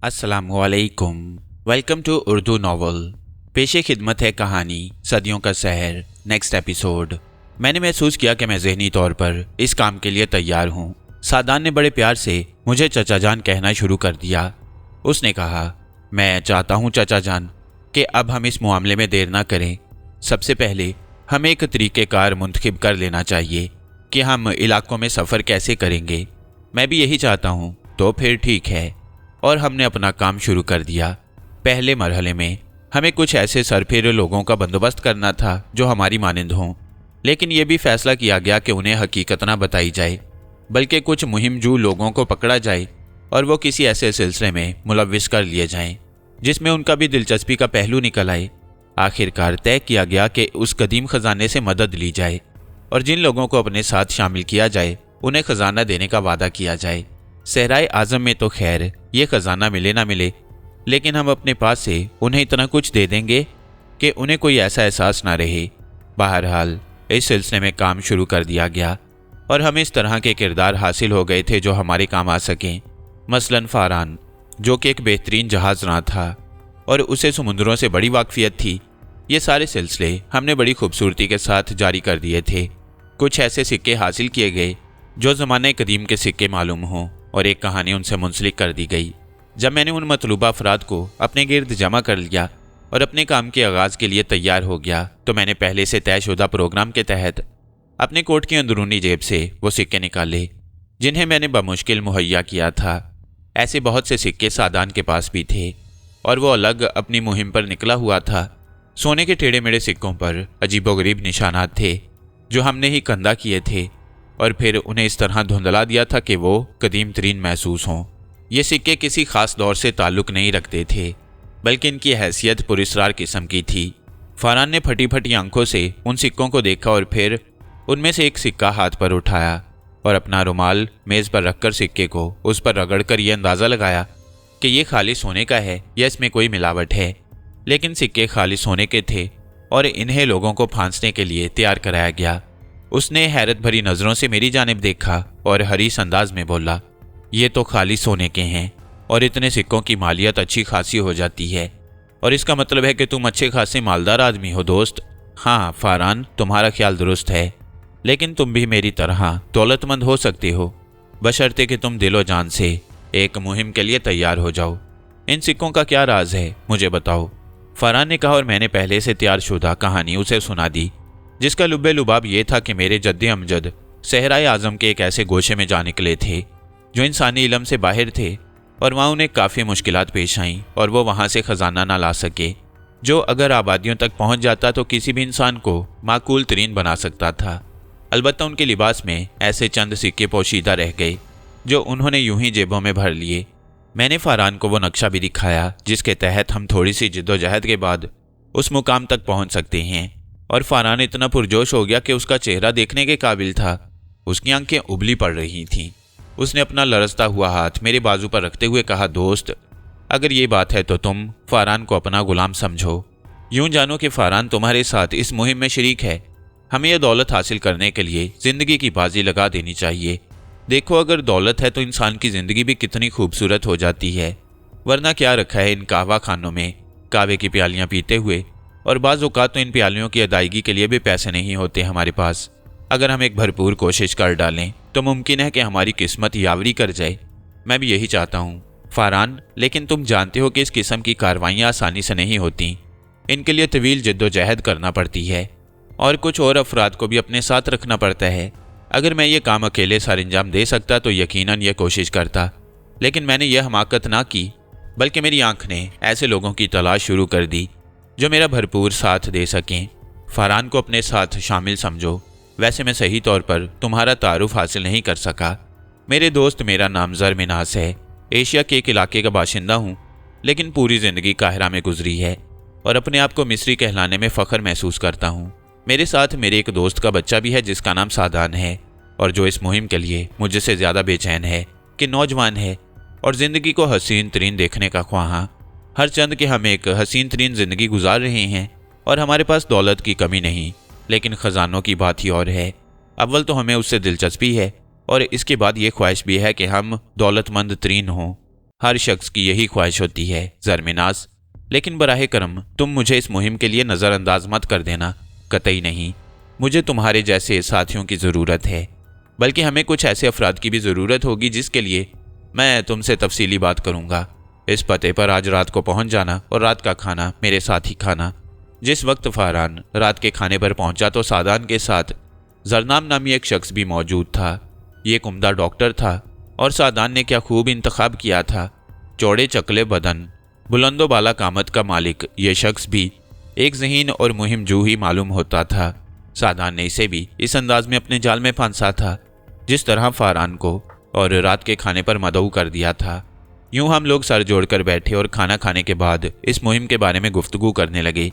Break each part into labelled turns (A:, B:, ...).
A: अस्सलाम वालेकुम। Welcome to Urdu novel. पेशे खिदमत है कहानी सदियों का शहर, नेक्स्ट एपिसोड। मैंने महसूस किया कि मैं ज़हनी तौर पर इस काम के लिए तैयार हूँ। सादान ने बड़े प्यार से मुझे चचा जान कहना शुरू कर दिया। उसने कहा, मैं चाहता हूँ चचा जान कि अब हम इस मामले में देर ना करें। सबसे पहले हमें एक तरीक़ेकार मुंतखब कर लेना चाहिए कि हम इलाकों में सफ़र कैसे करेंगे। मैं भी यही चाहता हूँ। तो फिर ठीक है। और हमने अपना काम शुरू कर दिया। पहले मरहले में हमें कुछ ऐसे सरफिर लोगों का बंदोबस्त करना था जो हमारी मानिंद हों, लेकिन यह भी फैसला किया गया कि उन्हें हकीकत ना बताई जाए, बल्कि कुछ मुहिमजू लोगों को पकड़ा जाए और वो किसी ऐसे सिलसिले में मुलव्विस कर लिए जाएं जिसमें उनका भी दिलचस्पी का पहलू निकल आए। आखिरकार तय किया गया कि उस कदीम खजाने से मदद ली जाए और जिन लोगों को अपने साथ शामिल किया जाए उन्हें खजाना देने का वादा किया जाए। सहराए आज़म में तो खैर ये खजाना मिले ना मिले, लेकिन हम अपने पास से उन्हें इतना कुछ दे देंगे कि उन्हें कोई ऐसा एहसास ना रहे। बहरहाल इस सिलसिले में काम शुरू कर दिया गया और हमें इस तरह के किरदार हासिल हो गए थे जो हमारे काम आ सकें। मसलन फ़ारान, जो कि एक बेहतरीन जहाज़रां था और उसे समुद्रों से बड़ी वाकफियत थी। ये सारे सिलसिले हमने बड़ी खूबसूरती के साथ जारी कर दिए थे। कुछ ऐसे सिक्के हासिल किए गए जो ज़माने कदीम के सिक्के मालूम हों और एक कहानी उनसे मुंसलिक कर दी गई। जब मैंने उन मतलूबा अफराद को अपने गिर्द जमा कर लिया और अपने काम के आगाज़ के लिए तैयार हो गया तो मैंने पहले से तयशुदा प्रोग्राम के तहत अपने कोट की अंदरूनी जेब से वो सिक्के निकाले जिन्हें मैंने बमुश्किल मुहैया किया था। ऐसे बहुत से सिक्के सादान के पास भी थे और वो अलग अपनी मुहिम पर निकला हुआ था। सोने के टेढ़े मेढ़े सिक्कों पर अजीबोगरीब निशानात थे जो हमने ही कंधा किए थे और फिर उन्हें इस तरह धुंधला दिया था कि वो कदीम तरीन महसूस हों। ये सिक्के किसी ख़ास दौर से ताल्लुक़ नहीं रखते थे, बल्कि इनकी हैसियत पुरस्रार किस्म की थी। फ़ारान ने फटी फटी आंखों से उन सिक्कों को देखा और फिर उनमें से एक सिक्का हाथ पर उठाया और अपना रुमाल मेज़ पर रखकर सिक्के को उस पर रगड़कर यह अंदाज़ा लगाया कि ये खाली सोने का है या इसमें कोई मिलावट है। लेकिन सिक्के खाली सोने के थे और इन्हें लोगों को फांसने के लिए तैयार कराया गया। उसने हैरत भरी नज़रों से मेरी जानिब देखा और हरीस अंदाज में बोला, ये तो खाली सोने के हैं और इतने सिक्कों की मालियत अच्छी खासी हो जाती है और इसका मतलब है कि तुम अच्छे खासे मालदार आदमी हो दोस्त। हाँ फ़ारान, तुम्हारा ख्याल दुरुस्त है, लेकिन तुम भी मेरी तरह दौलतमंद हो सकते हो, बशर्ते कि तुम दिलो जान से एक मुहिम के लिए तैयार हो जाओ। इन सिक्कों का क्या राज है, मुझे बताओ। फ़ारान ने कहा और मैंने पहले से तैयार शुदा कहानी उसे सुना दी, जिसका लुब्बे लुबाब ये था कि मेरे जद्दे अमजद सहराए आज़म के एक ऐसे गोशे में जा निकले थे जो इंसानी इलम से बाहर थे और वहाँ उन्हें काफ़ी मुश्किलात पेश आईं और वो वहाँ से ख़जाना ना ला सके जो अगर आबादियों तक पहुँच जाता तो किसी भी इंसान को माकूल तरीन बना सकता था। अलबत्ता उनके लिबास में ऐसे चंद सिक्के पोशीदा रह गए जो उन्होंने यूं ही जेबों में भर लिए। मैंने फ़ारान को वो नक्शा भी दिखाया जिसके तहत हम थोड़ी सी जिद्दोजहद के बाद उस मुकाम तक पहुँच सकते हैं। और फ़ारान इतना पुरजोश हो गया कि उसका चेहरा देखने के काबिल था। उसकी आंखें उबली पड़ रही थीं। उसने अपना लरसता हुआ हाथ मेरे बाजू पर रखते हुए कहा, दोस्त, अगर ये बात है तो तुम फ़ारान को अपना गुलाम समझो। यूं जानो कि फ़ारान तुम्हारे साथ इस मुहिम में शरीक है। हमें यह दौलत हासिल करने के लिए ज़िंदगी की बाजी लगा देनी चाहिए। देखो, अगर दौलत है तो इंसान की ज़िंदगी भी कितनी खूबसूरत हो जाती है, वरना क्या रखा है इन कहवा खानों में कहवे की प्यालियाँ पीते हुए, और बाज़ औक़ात तो इन प्यालियों की अदायगी के लिए भी पैसे नहीं होते हमारे पास। अगर हम एक भरपूर कोशिश कर डालें तो मुमकिन है कि हमारी किस्मत यावरी कर जाए। मैं भी यही चाहता हूँ फ़ारान, लेकिन तुम जानते हो कि इस किस्म की कार्रवाइयाँ आसानी से नहीं होती। इनके लिए तवील जद्दोजहद करना पड़ती है और कुछ और अफराद को भी अपने साथ रखना पड़ता है। अगर मैं ये काम अकेले सर अंजाम दे सकता तो यकीनन यह कोशिश करता, लेकिन मैंने यह हमाकत ना की, बल्कि मेरी आँख ने ऐसे लोगों की तलाश शुरू कर दी जो मेरा भरपूर साथ दे सकें। फ़ारान को अपने साथ शामिल समझो। वैसे मैं सही तौर पर तुम्हारा तारुफ हासिल नहीं कर सका। मेरे दोस्त, मेरा नाम ज़र मिनास है। एशिया के एक इलाके का बाशिंदा हूँ, लेकिन पूरी ज़िंदगी काहिरा में गुजरी है और अपने आप को मिस्री कहलाने में फ़ख्र महसूस करता हूँ। मेरे साथ मेरे एक दोस्त का बच्चा भी है जिसका नाम सादान है और जो इस मुहिम के लिए मुझसे ज़्यादा बेचैन है कि नौजवान है और ज़िंदगी को हसीन तरीन देखने का ख्वाहां। हर चंद के हम एक हसीन तरीन ज़िंदगी गुजार रहे हैं और हमारे पास दौलत की कमी नहीं, लेकिन ख़जानों की बात ही और है। अव्वल तो हमें उससे दिलचस्पी है और इसके बाद ये ख्वाहिश भी है कि हम दौलतमंद तरीन हों। हर शख्स की यही ख्वाहिश होती है ज़रमिनास। लेकिन बराह करम तुम मुझे इस मुहिम के लिए नज़रअंदाज मत कर देना, कतई नहीं। मुझे तुम्हारे जैसे साथियों की ज़रूरत है, बल्कि हमें कुछ ऐसे अफराद की भी ज़रूरत होगी जिसके लिए मैं तुमसे तफसीली बात करूँगा। इस पते पर आज रात को पहुँच जाना और रात का खाना मेरे साथ ही खाना। जिस वक्त फरहान रात के खाने पर पहुंचा तो सादान के साथ जरनाम नामी एक शख्स भी मौजूद था। ये एक उम्दा डॉक्टर था और सादान ने क्या खूब इंतखाब किया था। चौड़े चकले बदन, बुलंदो बाला कामत का मालिक ये शख्स भी एक ज़हीन और मुहिम जू ही मालूम होता था। सादान ने इसे भी इस अंदाज में अपने जाल में फांसा था जिस तरह फरहान को और रात के खाने पर मदऊ कर दिया था। यूं हम लोग सर जोड़कर बैठे और खाना खाने के बाद इस मुहिम के बारे में गुफ्तगू करने लगे।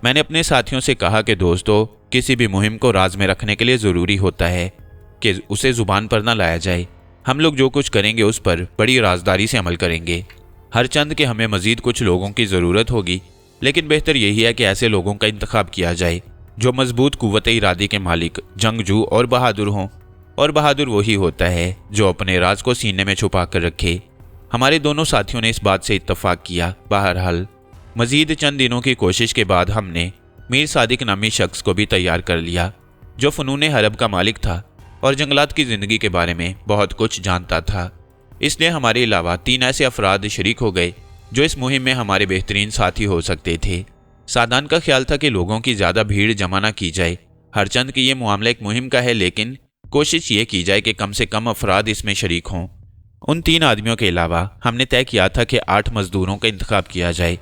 A: मैंने अपने साथियों से कहा कि दोस्तों, किसी भी मुहिम को राज में रखने के लिए ज़रूरी होता है कि उसे ज़ुबान पर न लाया जाए। हम लोग जो कुछ करेंगे उस पर बड़ी राजदारी से अमल करेंगे। हर चंद के हमें मज़ीद कुछ लोगों की ज़रूरत होगी, लेकिन बेहतर यही है कि ऐसे लोगों का इंतखाब किया जाए जो मजबूत कुव्वत इरादी के मालिक, जंगजू और बहादुर हों। और बहादुर वही होता है जो अपने राज को सीने में छुपा कर रखे। हमारे दोनों साथियों ने इस बात से इत्तफाक किया। बहरहाल मजीद चंद दिनों की कोशिश के बाद हमने मीर सादिक नामी शख्स को भी तैयार कर लिया जो फ़नून हरब का मालिक था और जंगलात की ज़िंदगी के बारे में बहुत कुछ जानता था। इसलिए हमारे अलावा 3 ऐसे अफराद शरीक हो गए जो इस मुहिम में हमारे बेहतरीन साथी हो सकते थे। सादान का ख्याल था कि लोगों की ज़्यादा भीड़ जमा ना की जाए। हर चंद की ये मामला एक मुहिम का है, लेकिन कोशिश ये की जाए कि कम से कम अफराद इसमें शरीक हों। उन 3 आदमियों के अलावा हमने तय किया था कि 8 मजदूरों का इंतखाब किया जाए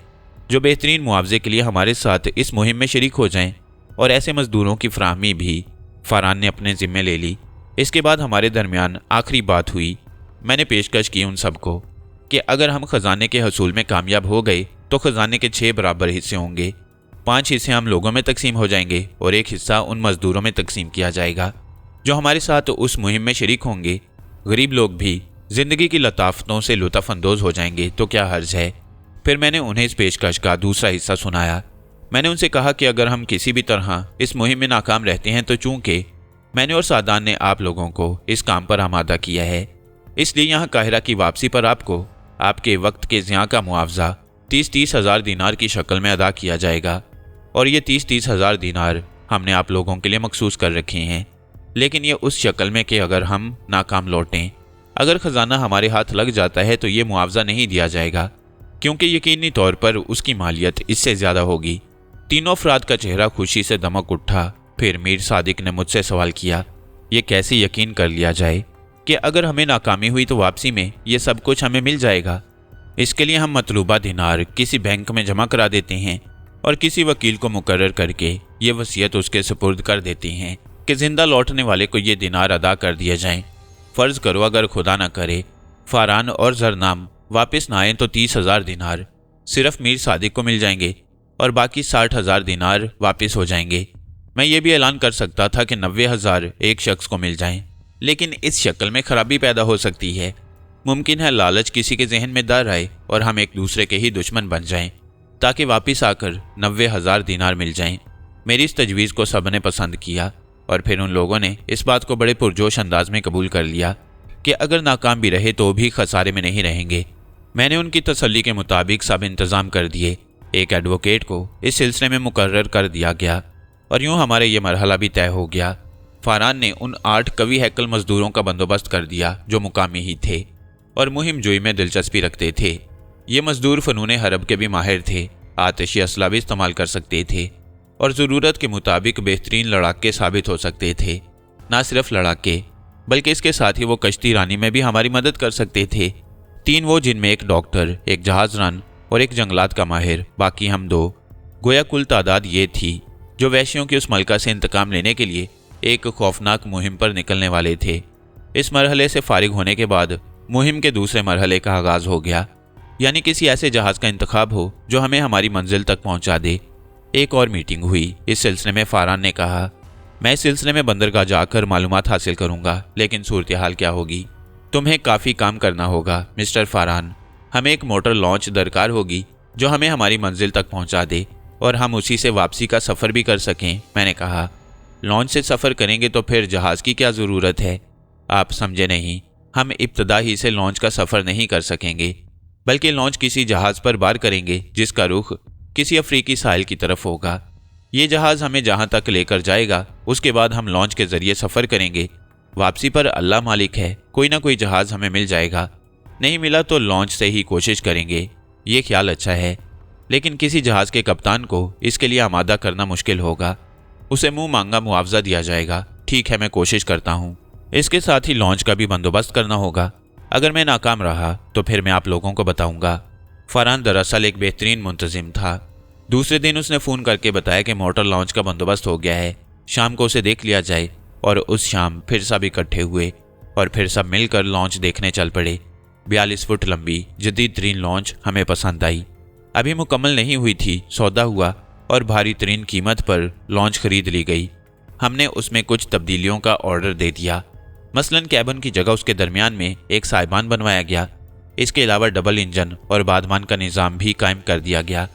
A: जो बेहतरीन मुआवजे के लिए हमारे साथ इस मुहिम में शरीक हो जाएं, और ऐसे मजदूरों की फराहमी भी फरहान ने अपने ज़िम्मे ले ली। इसके बाद हमारे दरमियान आखिरी बात हुई। मैंने पेशकश की उन सबको कि अगर हम ख़जाने के हसूल में कामयाब हो गए तो ख़जाने के 6 बराबर हिस्से होंगे। 5 हिस्से हम लोगों में तकसीम हो जाएंगे और 1 हिस्सा उन मजदूरों में तकसीम किया जाएगा जो हमारे साथ उस मुहिम में शरीक होंगे। गरीब लोग भी ज़िंदगी की लताफ़तों से लुत्फ़अंदोज़ हो जाएंगे तो क्या हर्ज है। फिर मैंने उन्हें इस पेशकश का दूसरा हिस्सा सुनाया। मैंने उनसे कहा कि अगर हम किसी भी तरह इस मुहिम में नाकाम रहते हैं तो चूँकि मैंने और सादान ने आप लोगों को इस काम पर आमादा किया है, इसलिए यहाँ काहिरा की वापसी पर आपको आपके वक्त के ज़िया का मुआवजा 30-30 हज़ार दीनार की शक्ल में अदा किया जाएगा। और ये 30-30 हज़ार दीनार हमने आप लोगों के लिए मखसूस कर रखे हैं, लेकिन ये उस शक्ल में कि अगर हम नाकाम लौटें, अगर ख़जाना हमारे हाथ लग जाता है तो ये मुआवजा नहीं दिया जाएगा, क्योंकि यकीनी तौर पर उसकी मालियत इससे ज़्यादा होगी। तीनों अफराद का चेहरा खुशी से दमक उठा। फिर मीर सादिक ने मुझसे सवाल किया, ये कैसे यकीन कर लिया जाए कि अगर हमें नाकामी हुई तो वापसी में ये सब कुछ हमें मिल जाएगा। इसके लिए हम मतलूबा दिनार किसी बैंक में जमा करा देते हैं और किसी वकील को मुकर्रर करके ये वसीयत उसके सुपुर्द कर देते हैं कि ज़िंदा लौटने वाले को ये दिनार अदा कर दिए जाएं। फ़र्ज़ करो अगर खुदा ना करे फरहान और जरनाम वापस ना आएँ तो 30 हज़ार दिनार सिर्फ मीर सादिक को मिल जाएंगे और बाकी 60 हज़ार दिनार वापस हो जाएंगे। मैं ये भी ऐलान कर सकता था कि 90 हज़ार एक शख्स को मिल जाएं, लेकिन इस शक्ल में खराबी पैदा हो सकती है। मुमकिन है लालच किसी के जहन में डर आए और हम एक दूसरे के ही दुश्मन बन जाएं, ताकि वापस आकर 90 हज़ार दिनार मिल जाएं। मेरी इस तजवीज़ को सब ने पसंद किया और फिर उन लोगों ने इस बात को बड़े पुरजोश अंदाज में कबूल कर लिया कि अगर नाकाम भी रहे तो भी खसारे में नहीं रहेंगे। मैंने उनकी तसल्ली के मुताबिक सब इंतज़ाम कर दिए। एक एडवोकेट को इस सिलसिले में मुकर्रर कर दिया गया और यूँ हमारे ये मरहला भी तय हो गया। फरहान ने उन 8 कवि हैकल मजदूरों का बंदोबस्त कर दिया जो मुकामी ही थे और मुहिम जोई में दिलचस्पी रखते थे। ये मजदूर फ़नून हरब के भी माहिर थे, आतिशी असला भी इस्तेमाल कर सकते थे और ज़रूरत के मुताबिक बेहतरीन लड़ाके साबित हो सकते थे। ना सिर्फ लड़ाके बल्कि इसके साथ ही वो कश्ती रानी में भी हमारी मदद कर सकते थे। 3 वो, जिनमें एक डॉक्टर, एक जहाज़ रान और एक जंगलात का माहिर, बाकी हम 2। गोया कुल तादाद ये थी जो वैश्यों की उस मलका से इंतकाम लेने के लिए एक खौफनाक मुहिम पर निकलने वाले थे। इस मरहले से फारिग होने के बाद मुहिम के दूसरे मरहले का आगाज़ हो गया, यानी किसी ऐसे जहाज़ का इंतखाब हो जो हमें हमारी मंजिल तक पहुंचा दे। एक और मीटिंग हुई। इस सिलसिले में फरहान ने कहा, मैं इस सिलसिले में बंदरगाह जाकर मालूमात हासिल करूंगा, लेकिन सूरत हाल क्या होगी? तुम्हें काफ़ी काम करना होगा मिस्टर फरहान। हमें एक मोटर लॉन्च दरकार होगी जो हमें हमारी मंजिल तक पहुंचा दे और हम उसी से वापसी का सफ़र भी कर सकें। मैंने कहा, लॉन्च से सफ़र करेंगे तो फिर जहाज़ की क्या ज़रूरत है? आप समझे नहीं, हम इब्तदा ही से लॉन्च का सफ़र नहीं कर सकेंगे। बल्कि लॉन्च किसी जहाज पर वार करेंगे जिसका रुख किसी अफ्रीकी साहिल की तरफ होगा। ये जहाज हमें जहां तक लेकर जाएगा, उसके बाद हम लॉन्च के जरिए सफर करेंगे। वापसी पर अल्लाह मालिक है, कोई ना कोई जहाज हमें मिल जाएगा। नहीं मिला तो लॉन्च से ही कोशिश करेंगे। ये ख्याल अच्छा है, लेकिन किसी जहाज के कप्तान को इसके लिए आमादा करना मुश्किल होगा। उसे मुंह मांगा मुआवजा दिया जाएगा। ठीक है, मैं कोशिश करता हूँ। इसके साथ ही लॉन्च का भी बंदोबस्त करना होगा। अगर मैं नाकाम रहा तो फिर मैं आप लोगों को बताऊंगा। फरहान दरअसल एक बेहतरीन मुंतजिम था। दूसरे दिन उसने फ़ोन करके बताया कि मोटर लॉन्च का बंदोबस्त हो गया है, शाम को उसे देख लिया जाए। और उस शाम फिर सब इकट्ठे हुए और फिर सब मिलकर लॉन्च देखने चल पड़े। 42 फुट लंबी जदीद तरीन लॉन्च हमें पसंद आई। अभी मुकम्मल नहीं हुई थी, सौदा हुआ और भारी तरीन कीमत पर लॉन्च खरीद ली गई। हमने उसमें कुछ तब्दीलियों का ऑर्डर दे दिया। मसलन कैबिन की जगह उसके दरमियान में एक साइबान बनवाया गया। इसके अलावा डबल इंजन और बादमान का निज़ाम भी कायम कर दिया गया।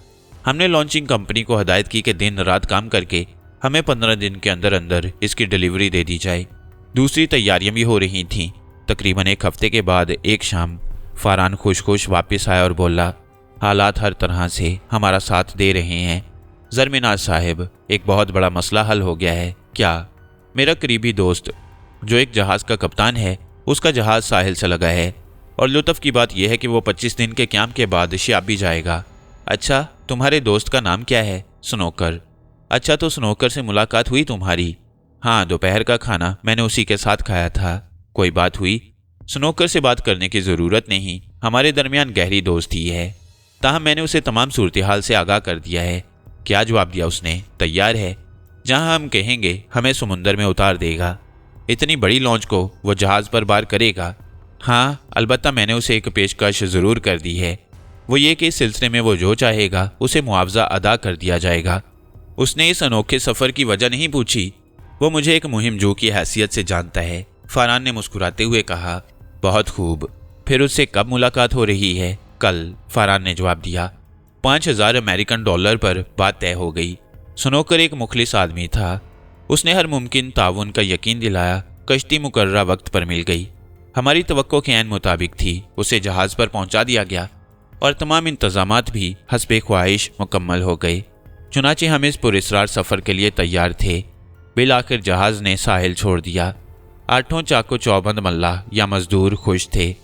A: हमने लॉन्चिंग कंपनी को हदायत की कि दिन रात काम करके हमें 15 दिन के अंदर अंदर इसकी डिलीवरी दे दी जाए। दूसरी तैयारियां भी हो रही थीं। तकरीबन एक हफ्ते के बाद एक शाम फरहान खुश वापस आया और बोला, हालात हर तरह से हमारा साथ दे रहे हैं ज़रमिनाज साहिब, एक बहुत बड़ा मसला हल हो गया है। क्या? मेरा करीबी दोस्त जो एक जहाज़ का कप्तान है, उसका जहाज़ साहिल से लगा है और लुत्फ़ की बात यह है कि वो 25 दिन के क़याम के बाद शियाब भी जाएगा। अच्छा, तुम्हारे दोस्त का नाम क्या है? स्नोकर। अच्छा, तो स्नोकर से मुलाकात हुई तुम्हारी? हाँ, दोपहर का खाना मैंने उसी के साथ खाया था। कोई बात हुई? स्नोकर से बात करने की ज़रूरत नहीं, हमारे दरमियान गहरी दोस्ती है। ताहम मैंने उसे तमाम सूरत हाल से आगाह कर दिया है। क्या जवाब दिया उसने? तैयार है, जहाँ हम कहेंगे हमें समुंदर में उतार देगा। इतनी बड़ी लॉन्च को वो जहाज़ पर वार करेगा? हाँ, अलबत्ता मैंने उसे एक पेशकश ज़रूर कर दी है। वो ये कि इस सिलसिले में वो जो चाहेगा उसे मुआवजा अदा कर दिया जाएगा। उसने इस अनोखे सफ़र की वजह नहीं पूछी। वो मुझे एक मुहिम जो की हैसियत से जानता है। फरहान ने मुस्कुराते हुए कहा, बहुत खूब। फिर उससे कब मुलाकात हो रही है? कल, फरहान ने जवाब दिया। 5000 अमेरिकन डॉलर पर बात तय हो गई। स्नोकर एक मुखलिस आदमी था। उसने हर मुमकिन ताउन का यकीन दिलाया। कश्ती मुकर्ररा वक्त पर मिल गई। हमारी तवक्को के ऐन मुताबिक थी। उसे जहाज़ पर पहुंचा दिया गया और तमाम इंतजामात भी हस्बे ख्वाहिश मुकम्मल हो गए। चुनाचे हम इस पुरस्रार सफ़र के लिए तैयार थे। बिल आखिर जहाज़ ने साहिल छोड़ दिया। 8 चाको चौबंद मल्लाह या मजदूर खुश थे।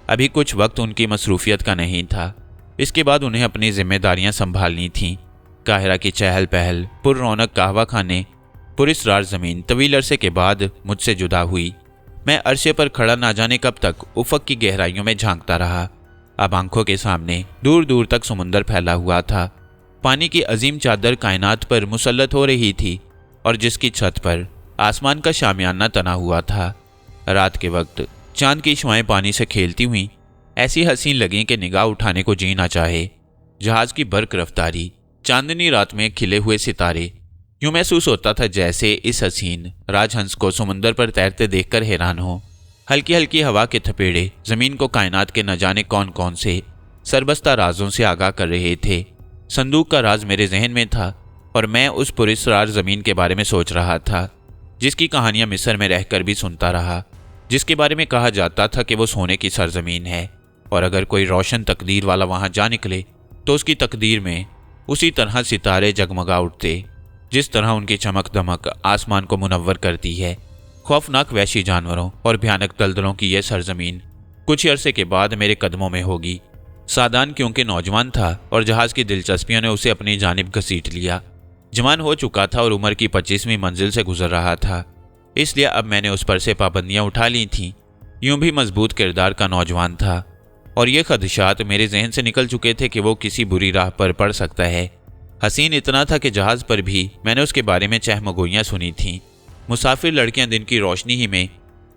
A: अभी कुछ वक्त उनकी मसरूफियत का नहीं था। इसके बाद उन्हें अपनी जिम्मेदारियां संभालनी थीं। काहिरा की चहल पहल, पुररौनक कहवा खाने, पुरस्रार ज़मीन तवील अरसे के बाद मुझसे जुदा हुई। मैं अरसे पर खड़ा ना जाने कब तक उफ़क़ की गहराइयों में झांकता रहा। अब आंखों के सामने दूर दूर तक समुंदर फैला हुआ था। पानी की अजीम चादर कायनात पर मुसल्लत हो रही थी और जिसकी छत पर आसमान का शामियाना तना हुआ था। रात के वक्त चांद की शुआएं पानी से खेलती हुई ऐसी हसीन लगें कि निगाह उठाने को जी ना चाहे। जहाज़ की बर्क रफ्तारी, चांदनी रात में खिले हुए सितारे, यूं महसूस होता था जैसे इस हसीन राजहंस को समुंदर पर तैरते देखकर हैरान हो। हल्की हल्की हवा के थपेड़े ज़मीन को कायनात के न जाने कौन कौन से सरबस्ता राजों से आगाह कर रहे थे। संदूक का राज मेरे जहन में था और मैं उस पुरस्रार ज़मीन के बारे में सोच रहा था, जिसकी कहानियाँ मिस्र में रहकर भी सुनता रहा, जिसके बारे में कहा जाता था कि वो सोने की सरजमीन है और अगर कोई रोशन तकदीर वाला वहाँ जा निकले तो उसकी तकदीर में उसी तरह सितारे जगमगा उठते जिस तरह उनकी चमक दमक आसमान को मुनव्वर करती है। खौफनाक वहशी जानवरों और भयानक दलदलों की यह सरजमीन कुछ अरसे के बाद मेरे कदमों में होगी। सादान क्योंकि नौजवान था और जहाज़ की दिलचस्पियों ने उसे अपनी जानिब घसीट लिया। जवान हो चुका था और उम्र की 25वीं मंजिल से गुजर रहा था, इसलिए अब मैंने उस पर से पाबंदियां उठा ली थीं। यूं भी मजबूत किरदार का नौजवान था और ये खदशात मेरे जहन से निकल चुके थे कि वो किसी बुरी राह पर पड़ सकता है। हसीन इतना था कि जहाज़ पर भी मैंने उसके बारे में चहमगोइयाँ सुनी थीं। मुसाफिर लड़कियां दिन की रोशनी ही में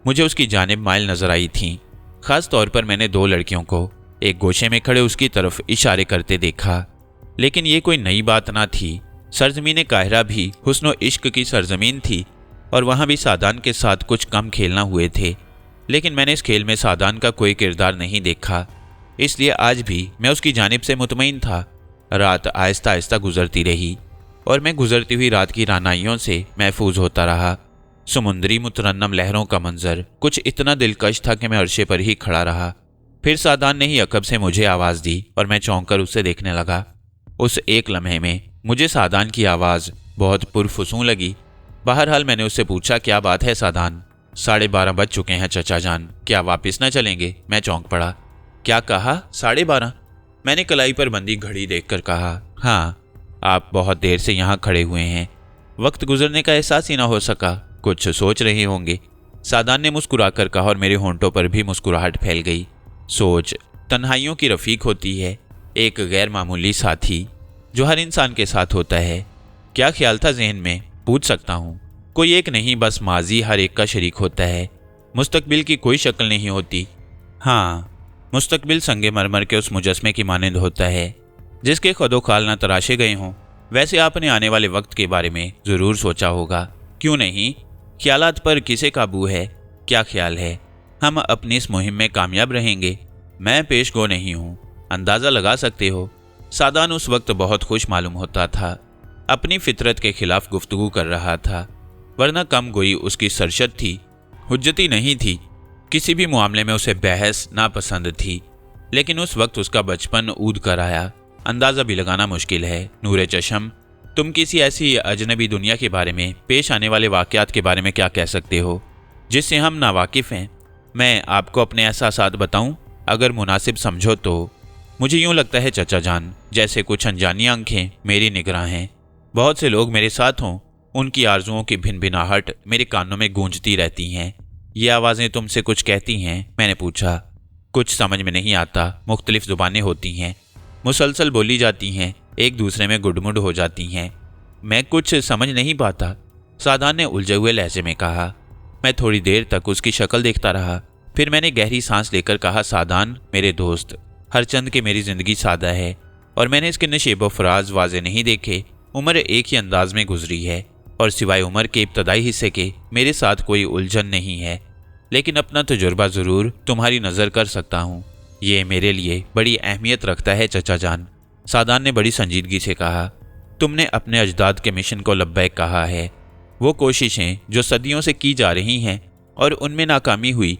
A: मुझे उसकी जानिब माइल नजर आई थीं। ख़ास तौर पर मैंने 2 लड़कियों को एक गोशे में खड़े उसकी तरफ इशारे करते देखा। लेकिन ये कोई नई बात ना थी। सरजमीन काहिरा भी हुस्न व इश्क की सरजमीन थी और वहाँ भी सादान के साथ कुछ कम खेलना हुए थे। लेकिन मैंने इस खेल में सादान का कोई किरदार नहीं देखा, इसलिए आज भी मैं उसकी जानिब से मुतमईन था। रात आहिस्ता आहिस्ता गुजरती रही और मैं गुजरती हुई रात की रानाइयों से महफूज होता रहा। समुद्री मुतरन्नम लहरों का मंजर कुछ इतना दिलकश था कि मैं अर्शे पर ही खड़ा रहा। फिर सादान ने ही अकब से मुझे आवाज़ दी और मैं चौंक कर उसे देखने लगा। उस एक लम्हे में मुझे सादान की आवाज़ बहुत पुरफुसूं लगी। बहरहाल मैंने उससे पूछा, क्या बात है सादान? 12:30 बज चुके हैं चचा जान, क्या वापस न चलेंगे? मैं चौंक पड़ा। क्या कहा? 12:30? मैंने कलाई पर बंधी घड़ी देखकर कहा। हाँ, आप बहुत देर से यहाँ खड़े हुए हैं, वक्त गुजरने का एहसास ही ना हो सका। कुछ सोच रहे होंगे, सादान ने मुस्कुराकर कहा और मेरे होंठों पर भी मुस्कुराहट फैल गई। सोच तन्हाइयों की रफ़ीक होती है, एक गैर मामूली साथी जो हर इंसान के साथ होता है। क्या ख्याल था जहन में? पूछ सकता हूँ। कोई एक नहीं, बस माजी हर एक का शरीक होता है। मुस्तकबिल की कोई शक्ल नहीं होती। हाँ, मुस्तकबिल संगे मरमर के उस मुजस्मे की मानंद होता है जिसके खदो खाल न तराशे गए हों। वैसे आपने आने वाले वक्त के बारे में ज़रूर सोचा होगा, क्यों नहीं? ख्यालात पर किसे काबू है? क्या ख्याल है हम अपनी इस मुहिम में कामयाब रहेंगे? मैं पेशगो नहीं हूँ, अंदाज़ा लगा सकते हो। सादान उस वक्त बहुत खुश मालूम होता था, अपनी फितरत के खिलाफ गुफ्तगू कर रहा था, वरना कम गोई उसकी सरशत थी, हुज्जती नहीं थी। किसी भी मामले में उसे बहस नापसंद थी, लेकिन उस वक्त उसका बचपन ऊद कर आया। अंदाज़ा भी लगाना मुश्किल है। नूरे चशम, तुम किसी ऐसी अजनबी दुनिया के बारे में, पेश आने वाले वाक़यात के बारे में क्या कह सकते हो जिससे हम नावाकिफ़ हैं? मैं आपको अपने एहसासात बताऊं, अगर मुनासिब समझो तो। मुझे यूँ लगता है चचा जान, जैसे कुछ अनजानी आंखें मेरी निगरां हैं। बहुत से लोग मेरे साथ हों, उनकी आरजुओं की भिनभिनाहट मेरे कानों में गूंजती रहती हैं। ये आवाज़ें तुमसे कुछ कहती हैं? मैंने पूछा। कुछ समझ में नहीं आता, मुख्तलिफ ज़ुबानें होती हैं, मुसलसल बोली जाती हैं, एक दूसरे में गुडमुड हो जाती हैं। मैं कुछ समझ नहीं पाता, सादान ने उलझे हुए लहजे में कहा। मैं थोड़ी देर तक उसकी शक्ल देखता रहा, फिर मैंने गहरी सांस लेकर कहा, सादान मेरे दोस्त, हर चंद के मेरी ज़िंदगी सादा है और मैंने इसके नशेब फराज वाजे नहीं देखे। उम्र एक ही अंदाज में गुजरी है और सिवाय उम्र के इब्तदाई हिस्से के मेरे साथ कोई उलझन नहीं है, लेकिन अपना तजुर्बा ज़रूर तुम्हारी नज़र कर सकता हूँ। ये मेरे लिए बड़ी अहमियत रखता है चचा जान, सादान ने बड़ी संजीदगी से कहा। तुमने अपने अजदाद के मिशन को लब्बैक कहा है। वो कोशिशें जो सदियों से की जा रही हैं और उनमें नाकामी हुई,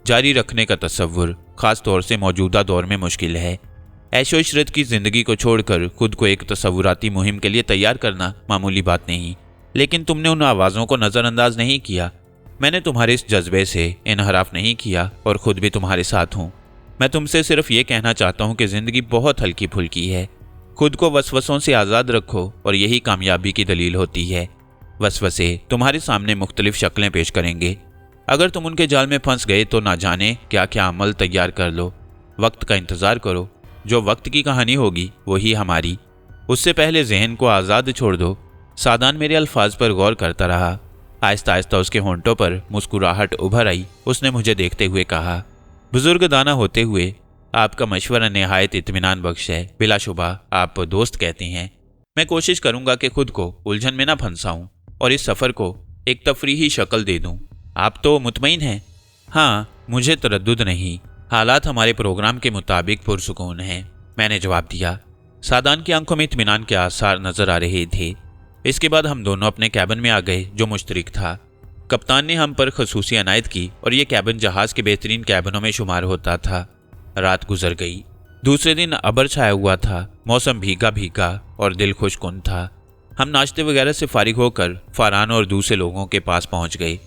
A: जारी रखने का तसव्वुर ख़ास तौर से मौजूदा दौर में मुश्किल है। ऐशो इशरत की ज़िंदगी को छोड़कर खुद को एक तसव्वुराती मुहिम के लिए तैयार करना मामूली बात नहीं, लेकिन तुमने उन आवाज़ों को नज़रअंदाज नहीं किया। मैंने तुम्हारे इस जज्बे से इनहराफ नहीं किया और ख़ुद भी तुम्हारे साथ हूँ। मैं तुमसे सिर्फ ये कहना चाहता हूँ कि ज़िंदगी बहुत हल्की फुल्की है। खुद को वसवसों से आज़ाद रखो और यही कामयाबी की दलील होती है। वसवसे तुम्हारे सामने मुख्तलिफ शक्लें पेश करेंगे, अगर तुम उनके जाल में फंस गए तो ना जाने क्या क्या अमल तैयार कर लो। वक्त का इंतज़ार करो, जो वक्त की कहानी होगी वही हमारी। उससे पहले जहन को आज़ाद छोड़ दो। सादान मेरे अल्फाज पर गौर करता रहा। आहिस्ता आहिस्ता उसके होंठों पर मुस्कुराहट उभर आई। उसने मुझे देखते हुए कहा, बुजुर्ग दाना होते हुए आपका मशवरा नहायत इत्मीनान बख्श है। बिलाशुबा आप दोस्त कहते हैं। मैं कोशिश करूंगा कि खुद को उलझन में ना फंसाऊं और इस सफ़र को एक तफरीही शक्ल दे दूं। आप तो मुतमईन हैं? हाँ, मुझे तरद्दुद नहीं, हालात हमारे प्रोग्राम के मुताबिक पुरसुकून हैं, मैंने जवाब दिया। सादान की आंखों में इत्मीनान के आसार नजर आ रहे थे। इसके बाद हम दोनों अपने कैबिन में आ गए जो मुश्तरिक था। कप्तान ने हम पर खसूसी अनायत की और ये कैबिन जहाज़ के बेहतरीन कैबिनों में शुमार होता था। रात गुजर गई। दूसरे दिन अबर छाया हुआ था। मौसम भीगा भीगा और दिल खुशकुन था। हम नाश्ते वगैरह से फारिग होकर फरहान और दूसरे लोगों के पास पहुंच गए।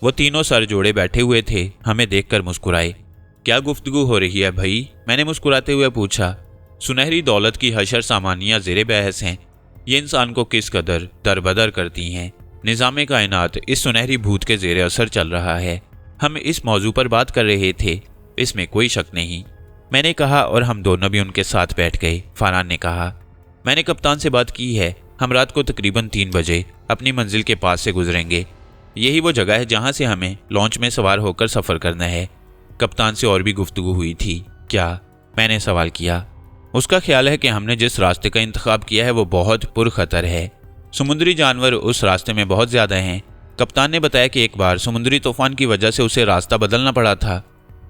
A: वो तीनों सर जोड़े बैठे हुए थे। हमें देखकर मुस्कुराए। क्या गुफ्तगू हो रही है भाई? मैंने मुस्कुराते हुए पूछा। सुनहरी दौलत की हशर सामानियाँ ज़ेरे बहस हैं। ये इंसान को किस कदर दरबदर करती हैं। निज़ाम कायनात इस सुनहरी भूत के ज़ेरे असर चल रहा है। हम इस मौजू पर बात कर रहे थे, इसमें कोई शक नहीं, मैंने कहा और हम दोनों भी उनके साथ बैठ गए। फरहान ने कहा, मैंने कप्तान से बात की है, हम रात को तकरीबन 3 बजे अपनी मंजिल के पास से गुजरेंगे। यही वो जगह है जहाँ से हमें लॉन्च में सवार होकर सफ़र करना है। कप्तान से और भी गुफ्तगू हुई थी क्या? मैंने सवाल किया। उसका ख्याल है कि हमने जिस रास्ते का इंतखाब किया है वो बहुत पुरखतर है। समुद्री जानवर उस रास्ते में बहुत ज़्यादा हैं। कप्तान ने बताया कि एक बार समुद्री तूफान की वजह से उसे रास्ता बदलना पड़ा था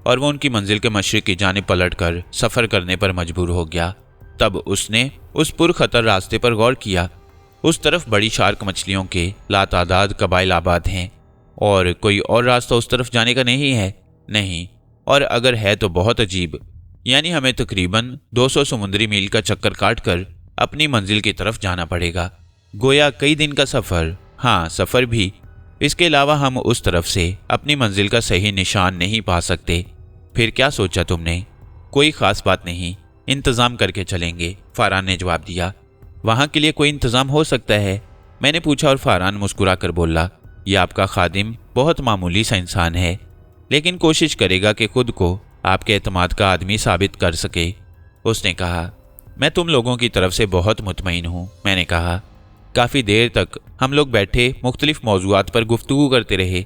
A: और वो उनकी मंजिल के मशरिक की जानिब पलट कर सफ़र करने पर मजबूर हो गया। तब उसने उस पुरखतर रास्ते पर गौर किया। उस तरफ बड़ी शार्क मछलियों के लातादाद कबाइल आबाद हैं और कोई और रास्ता उस तरफ जाने का नहीं है। नहीं, और अगर है तो बहुत अजीब। यानी हमें तकरीबन 200 समुद्री मील का चक्कर काट कर अपनी मंजिल की तरफ जाना पड़ेगा। गोया कई दिन का सफ़र। हाँ, सफ़र भी। इसके अलावा हम उस तरफ से अपनी मंजिल का सही निशान नहीं पा सकते। फिर क्या सोचा तुमने? कोई ख़ास बात नहीं, इंतज़ाम करके चलेंगे, फ़रहान ने जवाब दिया। वहाँ के लिए कोई इंतज़ाम हो सकता है? मैंने पूछा और फ़रहान मुस्कुरा कर बोला, यह आपका खादिम बहुत मामूली सा इंसान है, लेकिन कोशिश करेगा कि खुद को आपके एतमाद का आदमी साबित कर सके। उसने कहा, मैं तुम लोगों की तरफ से बहुत मुतमईन हूँ। मैंने कहा। काफ़ी देर तक हम लोग बैठे मुख्तलिफ मौज़ूआत पर गुफ्तगू करते रहे।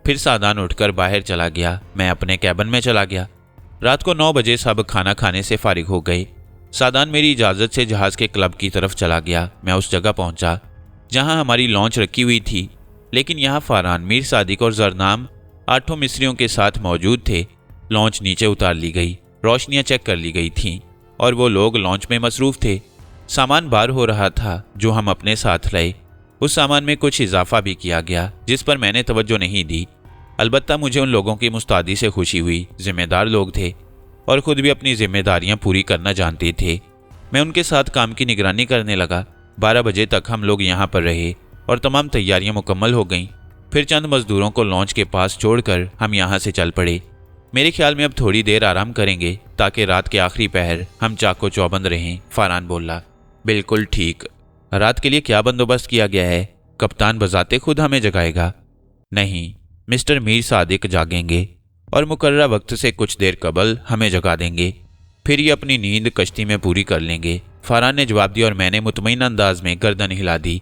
A: फिर सादान उठकर बाहर चला गया, मैं अपने कैबिन में चला गया। रात को 9 बजे सब खाना खाने से फारिग हो गए। सादान मेरी इजाज़त से जहाज़ के क्लब की तरफ चला गया। मैं उस जगह पहुंचा जहां हमारी लॉन्च रखी हुई थी, लेकिन यहाँ फ़रहान, मीर सादिक और जरनाम 8 मिस्रियों के साथ मौजूद थे। लॉन्च नीचे उतार ली गई, रोशनियाँ चेक कर ली गई थीं और वो लोग लॉन्च में मसरूफ़ थे। सामान बार हो रहा था जो हम अपने साथ लाए। उस सामान में कुछ इजाफा भी किया गया जिस पर मैंने तवज्जो नहीं दी। अलबत्ता मुझे उन लोगों की मुस्तादी से खुशी हुई। जिम्मेदार लोग थे और ख़ुद भी अपनी जिम्मेदारियां पूरी करना जानते थे। मैं उनके साथ काम की निगरानी करने लगा। 12 बजे तक हम लोग यहाँ पर रहे और तमाम तैयारियां मुकम्मल हो गईं। फिर चंद मज़दूरों को लॉन्च के पास छोड़कर हम यहाँ से चल पड़े। मेरे ख्याल में अब थोड़ी देर आराम करेंगे ताकि रात के आखिरी पहर हम चाको चौबंद रहें, फ़रहान बोला। बिल्कुल ठीक। रात के लिए क्या बंदोबस्त किया गया है? कप्तान बजाते खुद हमें जगाएगा? नहीं, मिस्टर मीर सादिक जागेंगे और मुकर्ररा वक्त से कुछ देर कबल हमें जगा देंगे। फिर ये अपनी नींद कश्ती में पूरी कर लेंगे, फ़रहान ने जवाब दिया और मैंने मुतमईन अंदाज में गर्दन हिला दी।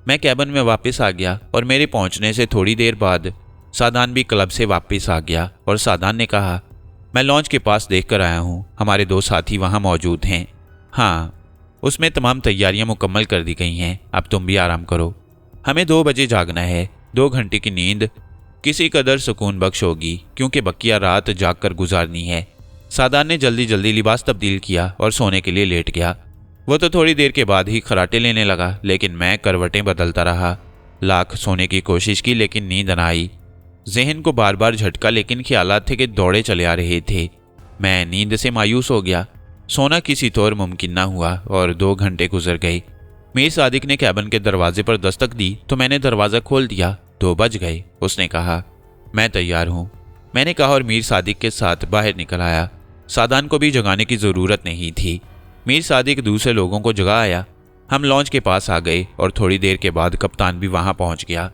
A: मैं कैबिन में वापस आ गया और मेरे पहुंचने से थोड़ी देर बाद सादान भी क्लब से वापस आ गया और सादान ने कहा, मैं लॉन्च के पास देख कर आया हूँ, हमारे 2 साथी वहाँ मौजूद हैं। हाँ, उसमें तमाम तैयारियां मुकम्मल कर दी गई हैं, अब तुम भी आराम करो। हमें 2 बजे जागना है। 2 घंटे की नींद किसी कदर सुकून बख्श होगी क्योंकि बकिया रात जाग कर गुजारनी है। सादान ने जल्दी जल्दी लिबास तब्दील किया और सोने के लिए लेट गया। वो तो थोड़ी देर के बाद ही खराटे लेने लगा, लेकिन मैं करवटें बदलता रहा। लाख सोने की कोशिश की लेकिन नींद न आई। जहन को बार बार झटका, लेकिन ख्यालात थे कि दौड़े चले आ रहे थे। मैं नींद से मायूस हो गया। सोना किसी तौर मुमकिन न हुआ और 2 घंटे गुजर गए। मीर सादिक ने कैबिन के दरवाजे पर दस्तक दी तो मैंने दरवाज़ा खोल दिया। 2 बज गए। उसने कहा, मैं तैयार हूँ। मैंने कहा और मीर सादिक के साथ बाहर निकल आया। सादान को भी जगाने की ज़रूरत नहीं थी। मीर सादिक दूसरे लोगों को जगा आया। हम लॉन्च के पास आ गए और थोड़ी देर के बाद कप्तान भी वहाँ पहुँच गया।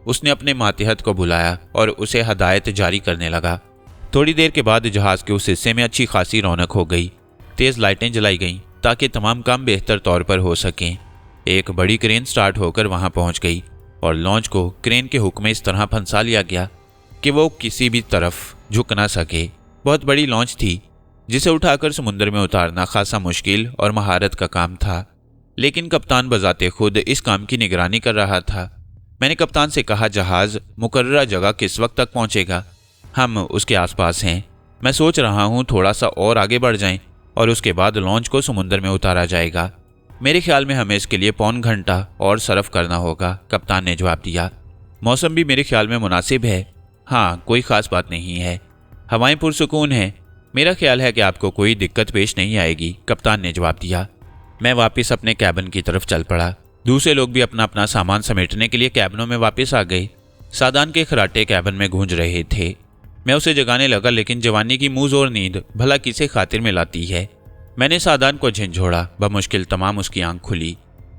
A: उसने अपने मातहत को बुलाया और उसे हदायत जारी करने लगा। थोड़ी देर के बाद जहाज़ के उस हिस्से में अच्छी खासी रौनक हो गई। तेज़ लाइटें जलाई गईं ताकि तमाम काम बेहतर तौर पर हो सकें। एक बड़ी क्रेन स्टार्ट होकर वहाँ पहुँच गई और लॉन्च को क्रेन के हुक्म में इस तरह फंसा लिया गया कि वो किसी भी तरफ झुक ना सके। बहुत बड़ी लॉन्च थी जिसे उठाकर समुद्र में उतारना खासा मुश्किल और महारत का काम था, लेकिन कप्तान बजाते खुद इस काम की निगरानी कर रहा था। मैंने कप्तान से कहा, जहाज़ मुकर्ररा जगह किस वक्त तक पहुँचेगा? हम उसके आसपास हैं। मैं सोच रहा हूँ थोड़ा सा और आगे बढ़ जाएं और उसके बाद लॉन्च को समुद्र में उतारा जाएगा। मेरे ख्याल में हमें इसके लिए 1.25 घंटा और सरफ करना होगा, कप्तान ने जवाब दिया। मौसम भी मेरे ख्याल में मुनासिब है। हाँ, कोई ख़ास बात नहीं है। हवाएं पुरसुकून हैं। मेरा ख्याल है कि आपको कोई दिक्कत पेश नहीं आएगी, कप्तान ने जवाब दिया। मैं वापस अपने कैबिन की तरफ चल पड़ा। दूसरे लोग भी अपना अपना सामान समेटने के लिए कैबिनों में वापस आ गए। सादान के खराटे कैबिन में गूंज रहे थे। मैं उसे जगाने लगा, लेकिन जवानी की मुँह जोर नींद भला किसे खातिर में लाती है। मैंने सादान को झिंझोड़ा। बमुश्किल तमाम उसकी आंख खुली।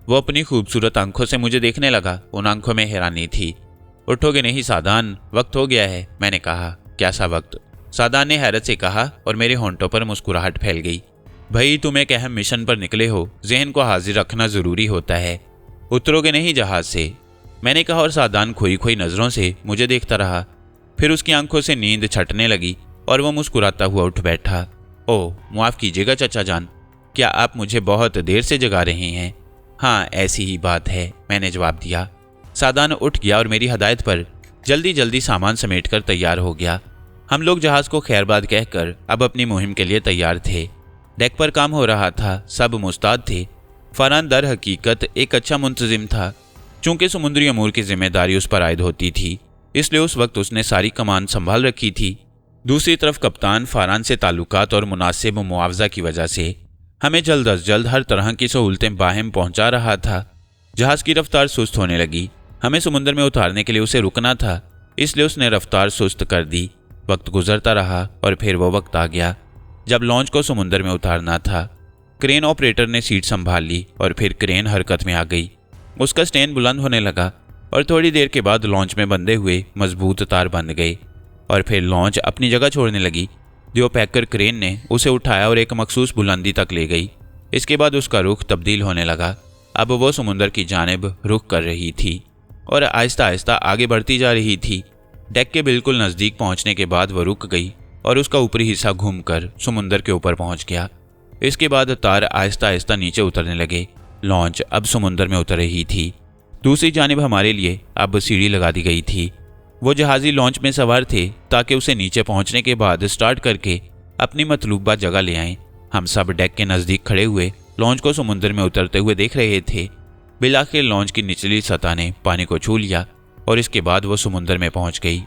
A: वो अपनी खूबसूरत आंखों से मुझे देखने लगा। उन आंखों में हैरानी थी। उठोगे नहीं सादान, वक्त हो गया है, मैंने कहा। क्या सा वक्त? सादान ने हैरत से कहा और मेरे होंठों पर मुस्कुराहट फैल गई। भाई, तुम एक अहम मिशन पर निकले हो, जहन को हाजिर रखना ज़रूरी होता है। उतरोगे नहीं जहाज़ से? मैंने कहा और सादान खोई खोई नज़रों से मुझे देखता रहा। फिर उसकी आंखों से नींद छटने लगी और वह मुस्कुराता हुआ उठ बैठा। ओह, माफ़ कीजिएगा चचा जान, क्या आप मुझे बहुत देर से जगा रहे हैं? हाँ, ऐसी ही बात है, मैंने जवाब दिया। सादान उठ गया और मेरी हदायत पर जल्दी जल्दी सामान समेटकर तैयार हो गया। हम लोग जहाज़ को खैरबाद कहकर अब अपनी मुहिम के लिए तैयार थे। डेक पर काम हो रहा था, सब मुस्ताद थे। फ़रहान दर हकीकत एक अच्छा मुंतजिम था। चूँकि समुद्री अमूर की जिम्मेदारी उस पर आयद होती थी, इसलिए उस वक्त उसने सारी कमान संभाल रखी थी। दूसरी तरफ कप्तान फारान से ताल्लुकात और मुनासिब मुआवजा की वजह से हमें जल्द अज जल्द हर तरह की सहूलतें बाहिम पहुंचा रहा था। जहाज़ की रफ्तार सुस्त होने लगी। हमें समुद्र में उतारने के लिए उसे रुकना था, इसलिए उसने रफ्तार सुस्त कर दी। वक्त गुजरता रहा और फिर वो वक्त आ गया जब लॉन्च को समुद्र में उतारना था। क्रेन ऑपरेटर ने सीट संभाल ली और फिर क्रेन हरकत में आ गई। उसका स्टैंड बुलंद होने लगा और थोड़ी देर के बाद लॉन्च में बंधे हुए मजबूत तार बंध गए और फिर लॉन्च अपनी जगह छोड़ने लगी। दियो पैकर क्रेन ने उसे उठाया और एक मखसूस बुलंदी तक ले गई। इसके बाद उसका रुख तब्दील होने लगा। अब वो समुद्र की जानिब रुख कर रही थी और आहिस्ता आहिस्ता आगे बढ़ती जा रही थी। डेक के बिल्कुल नज़दीक पहुंचने के बाद वो रुक गई और उसका ऊपरी हिस्सा घूमकर समुद्र के ऊपर पहुंच गया। इसके बाद तार आहिस्ता आहिस्ता नीचे उतरने लगे। लॉन्च अब समुद्र में उतर रही थी। दूसरी जानिब हमारे लिए अब सीढ़ी लगा दी गई थी। वो जहाज़ी लॉन्च में सवार थे ताकि उसे नीचे पहुंचने के बाद स्टार्ट करके अपनी मतलूबा जगह ले आएं। हम सब डेक के नज़दीक खड़े हुए लॉन्च को समुद्र में उतरते हुए देख रहे थे। बिलाखिर लॉन्च की निचली सतह ने पानी को छू लिया और इसके बाद वो समुद्र में पहुंच गई।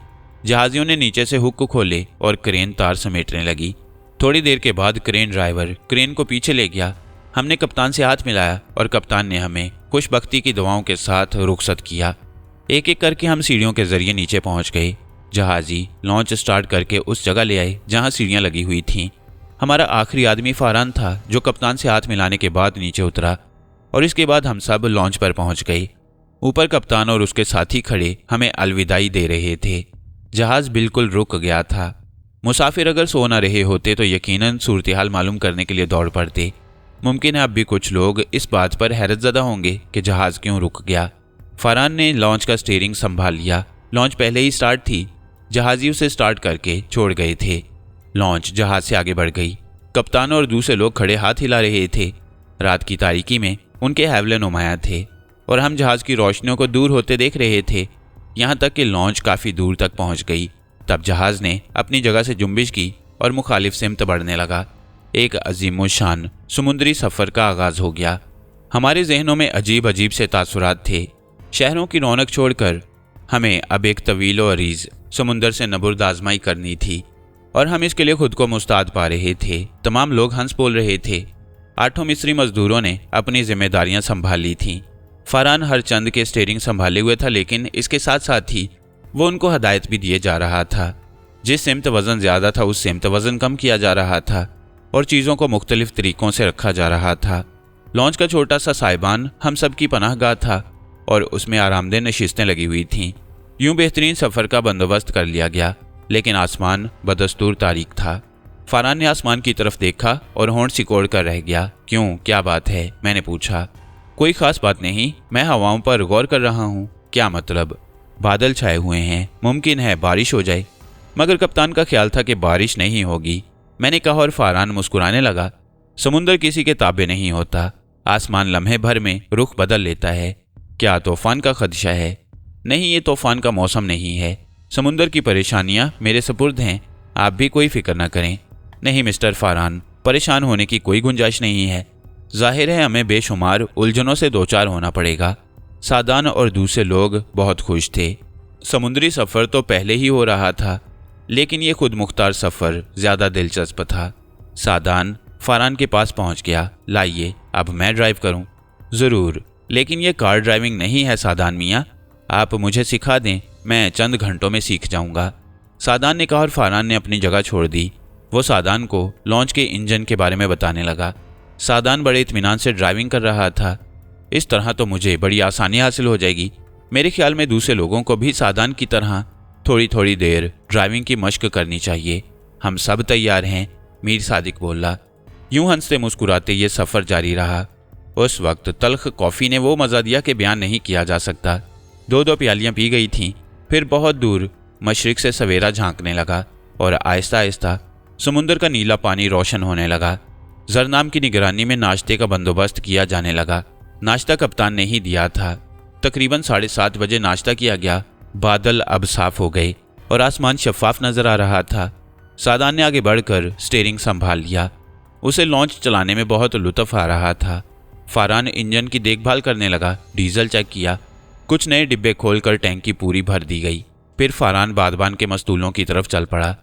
A: जहाजियों ने नीचे से हुक खोले और क्रेन तार समेटने लगी। थोड़ी देर के बाद क्रेन ड्राइवर क्रेन को पीछे ले गया। हमने कप्तान से हाथ मिलाया और कप्तान ने हमें खुशबख्ती की दुआओं के साथ रुखसत किया। एक एक करके हम सीढ़ियों के जरिए नीचे पहुंच गए। जहाजी लॉन्च स्टार्ट करके उस जगह ले आए जहां सीढ़ियां लगी हुई थीं। हमारा आखिरी आदमी फारान था जो कप्तान से हाथ मिलाने के बाद नीचे उतरा और इसके बाद हम सब लॉन्च पर पहुंच गए। ऊपर कप्तान और उसके साथी खड़े हमें अलविदाई दे रहे थे। जहाज बिल्कुल रुक गया था। मुसाफिर अगर सो न रहे होते तो यकीनन सूरत-ए-हाल मालूम करने के लिए दौड़ पड़ते। मुमकिन है अब भी कुछ लोग इस बात पर हैरतज़दा होंगे कि जहाज क्यों रुक गया। फारान ने लॉन्च का स्टीयरिंग संभाल लिया। लॉन्च पहले ही स्टार्ट थी। जहाजी उसे स्टार्ट करके छोड़ गए थे। लॉन्च जहाज से आगे बढ़ गई। कप्तान और दूसरे लोग खड़े हाथ हिला रहे थे। रात की तारीकी में उनके हैवले नुमाया थे और हम जहाज की रोशनियों को दूर होते देख रहे थे, यहाँ तक कि लॉन्च काफ़ी दूर तक पहुँच गई। तब जहाज ने अपनी जगह से जुम्बिश की और मुखालिफ सिमत बढ़ने लगा। एक अजीम-उश-शान समुद्री सफ़र का आगाज़ हो गया। हमारे जहनों में अजीब अजीब से तासुरात थे। शहरों की रौनक छोड़कर हमें अब एक तवील और अरीज समुंदर से नबुर्द आजमाई करनी थी और हम इसके लिए खुद को मुस्ताद पा रहे थे। तमाम लोग हंस बोल रहे थे। 8 मिस्री मजदूरों ने अपनी जिम्मेदारियां संभाल ली थीं। फरहान हर चंद के स्टीयरिंग संभाले हुए था, लेकिन इसके साथ साथ ही वो उनको हदायत भी दिए जा रहा था। जिस सिमत वज़न ज़्यादा था उस सिमत वज़न कम किया जा रहा था और चीज़ों को मुख्तलिफ तरीक़ों से रखा जा रहा था। लॉन्च का छोटा सा साइबान हम सब की पनाहगाह था और उसमें आरामदेह नशिस्तें लगी हुई थीं। यूं बेहतरीन सफ़र का बंदोबस्त कर लिया गया, लेकिन आसमान बदस्तूर तारीक था। फरहान ने आसमान की तरफ देखा और होंठ सिकोड़ कर रह गया। क्यों, क्या बात है? मैंने पूछा। कोई ख़ास बात नहीं, मैं हवाओं पर गौर कर रहा हूँ। क्या मतलब? बादल छाए हुए हैं, मुमकिन है बारिश हो जाए। मगर कप्तान का ख्याल था कि बारिश नहीं होगी। मैंने कहा और फरहान मुस्कुराने लगा। समुंदर किसी के ताबे नहीं होता। आसमान लम्हे भर में रुख बदल लेता है। क्या तूफान का खदशा है? नहीं, ये तूफान का मौसम नहीं है। समुंदर की परेशानियां मेरे सपुर्द हैं, आप भी कोई फिक्र न करें। नहीं मिस्टर फरहान, परेशान होने की कोई गुंजाइश नहीं है। जाहिर है हमें बेशुमार उलझनों से दो चार होना पड़ेगा। सादान और दूसरे लोग बहुत खुश थे। समुद्री सफ़र तो पहले ही हो रहा था, लेकिन ये खुद मुख्तार सफ़र ज़्यादा दिलचस्प था। सादान फरहान के पास पहुंच गया। लाइए, अब मैं ड्राइव करूं? ज़रूर, लेकिन ये कार ड्राइविंग नहीं है सादान मियाँ। आप मुझे सिखा दें, मैं चंद घंटों में सीख जाऊंगा। सादान ने कहा और फरहान ने अपनी जगह छोड़ दी। वो सादान को लॉन्च के इंजन के बारे में बताने लगा। सादान बड़े इत्मीनान से ड्राइविंग कर रहा था। इस तरह तो मुझे बड़ी आसानी हासिल हो जाएगी। मेरे ख्याल में दूसरे लोगों को भी सादान की तरह थोड़ी थोड़ी देर ड्राइविंग की मश्क करनी चाहिए। हम सब तैयार हैं, मीर सादिक बोला। यूं हंसते मुस्कुराते ये सफ़र जारी रहा। उस वक्त तल्ख कॉफ़ी ने वो मज़ा दिया कि बयान नहीं किया जा सकता। 2 प्यालियाँ पी गई थीं। फिर बहुत दूर मशरिक से सवेरा झांकने लगा और आहिस्ता आहिस्ता समुंदर का नीला पानी रोशन होने लगा। जरनाम की निगरानी में नाश्ते का बंदोबस्त किया जाने लगा। नाश्ता कप्तान ने ही दिया था। तकरीबन 7:30 बजे नाश्ता किया गया। बादल अब साफ हो गए और आसमान शफाफ नजर आ रहा था। सादान ने आगे बढ़कर स्टीयरिंग संभाल लिया। उसे लॉन्च चलाने में बहुत लुत्फ आ रहा था। फरहान इंजन की देखभाल करने लगा। डीजल चेक किया। कुछ नए डिब्बे खोलकर टैंकी पूरी भर दी गई। फिर फरहान बादबान के मस्तूलों की तरफ चल पड़ा।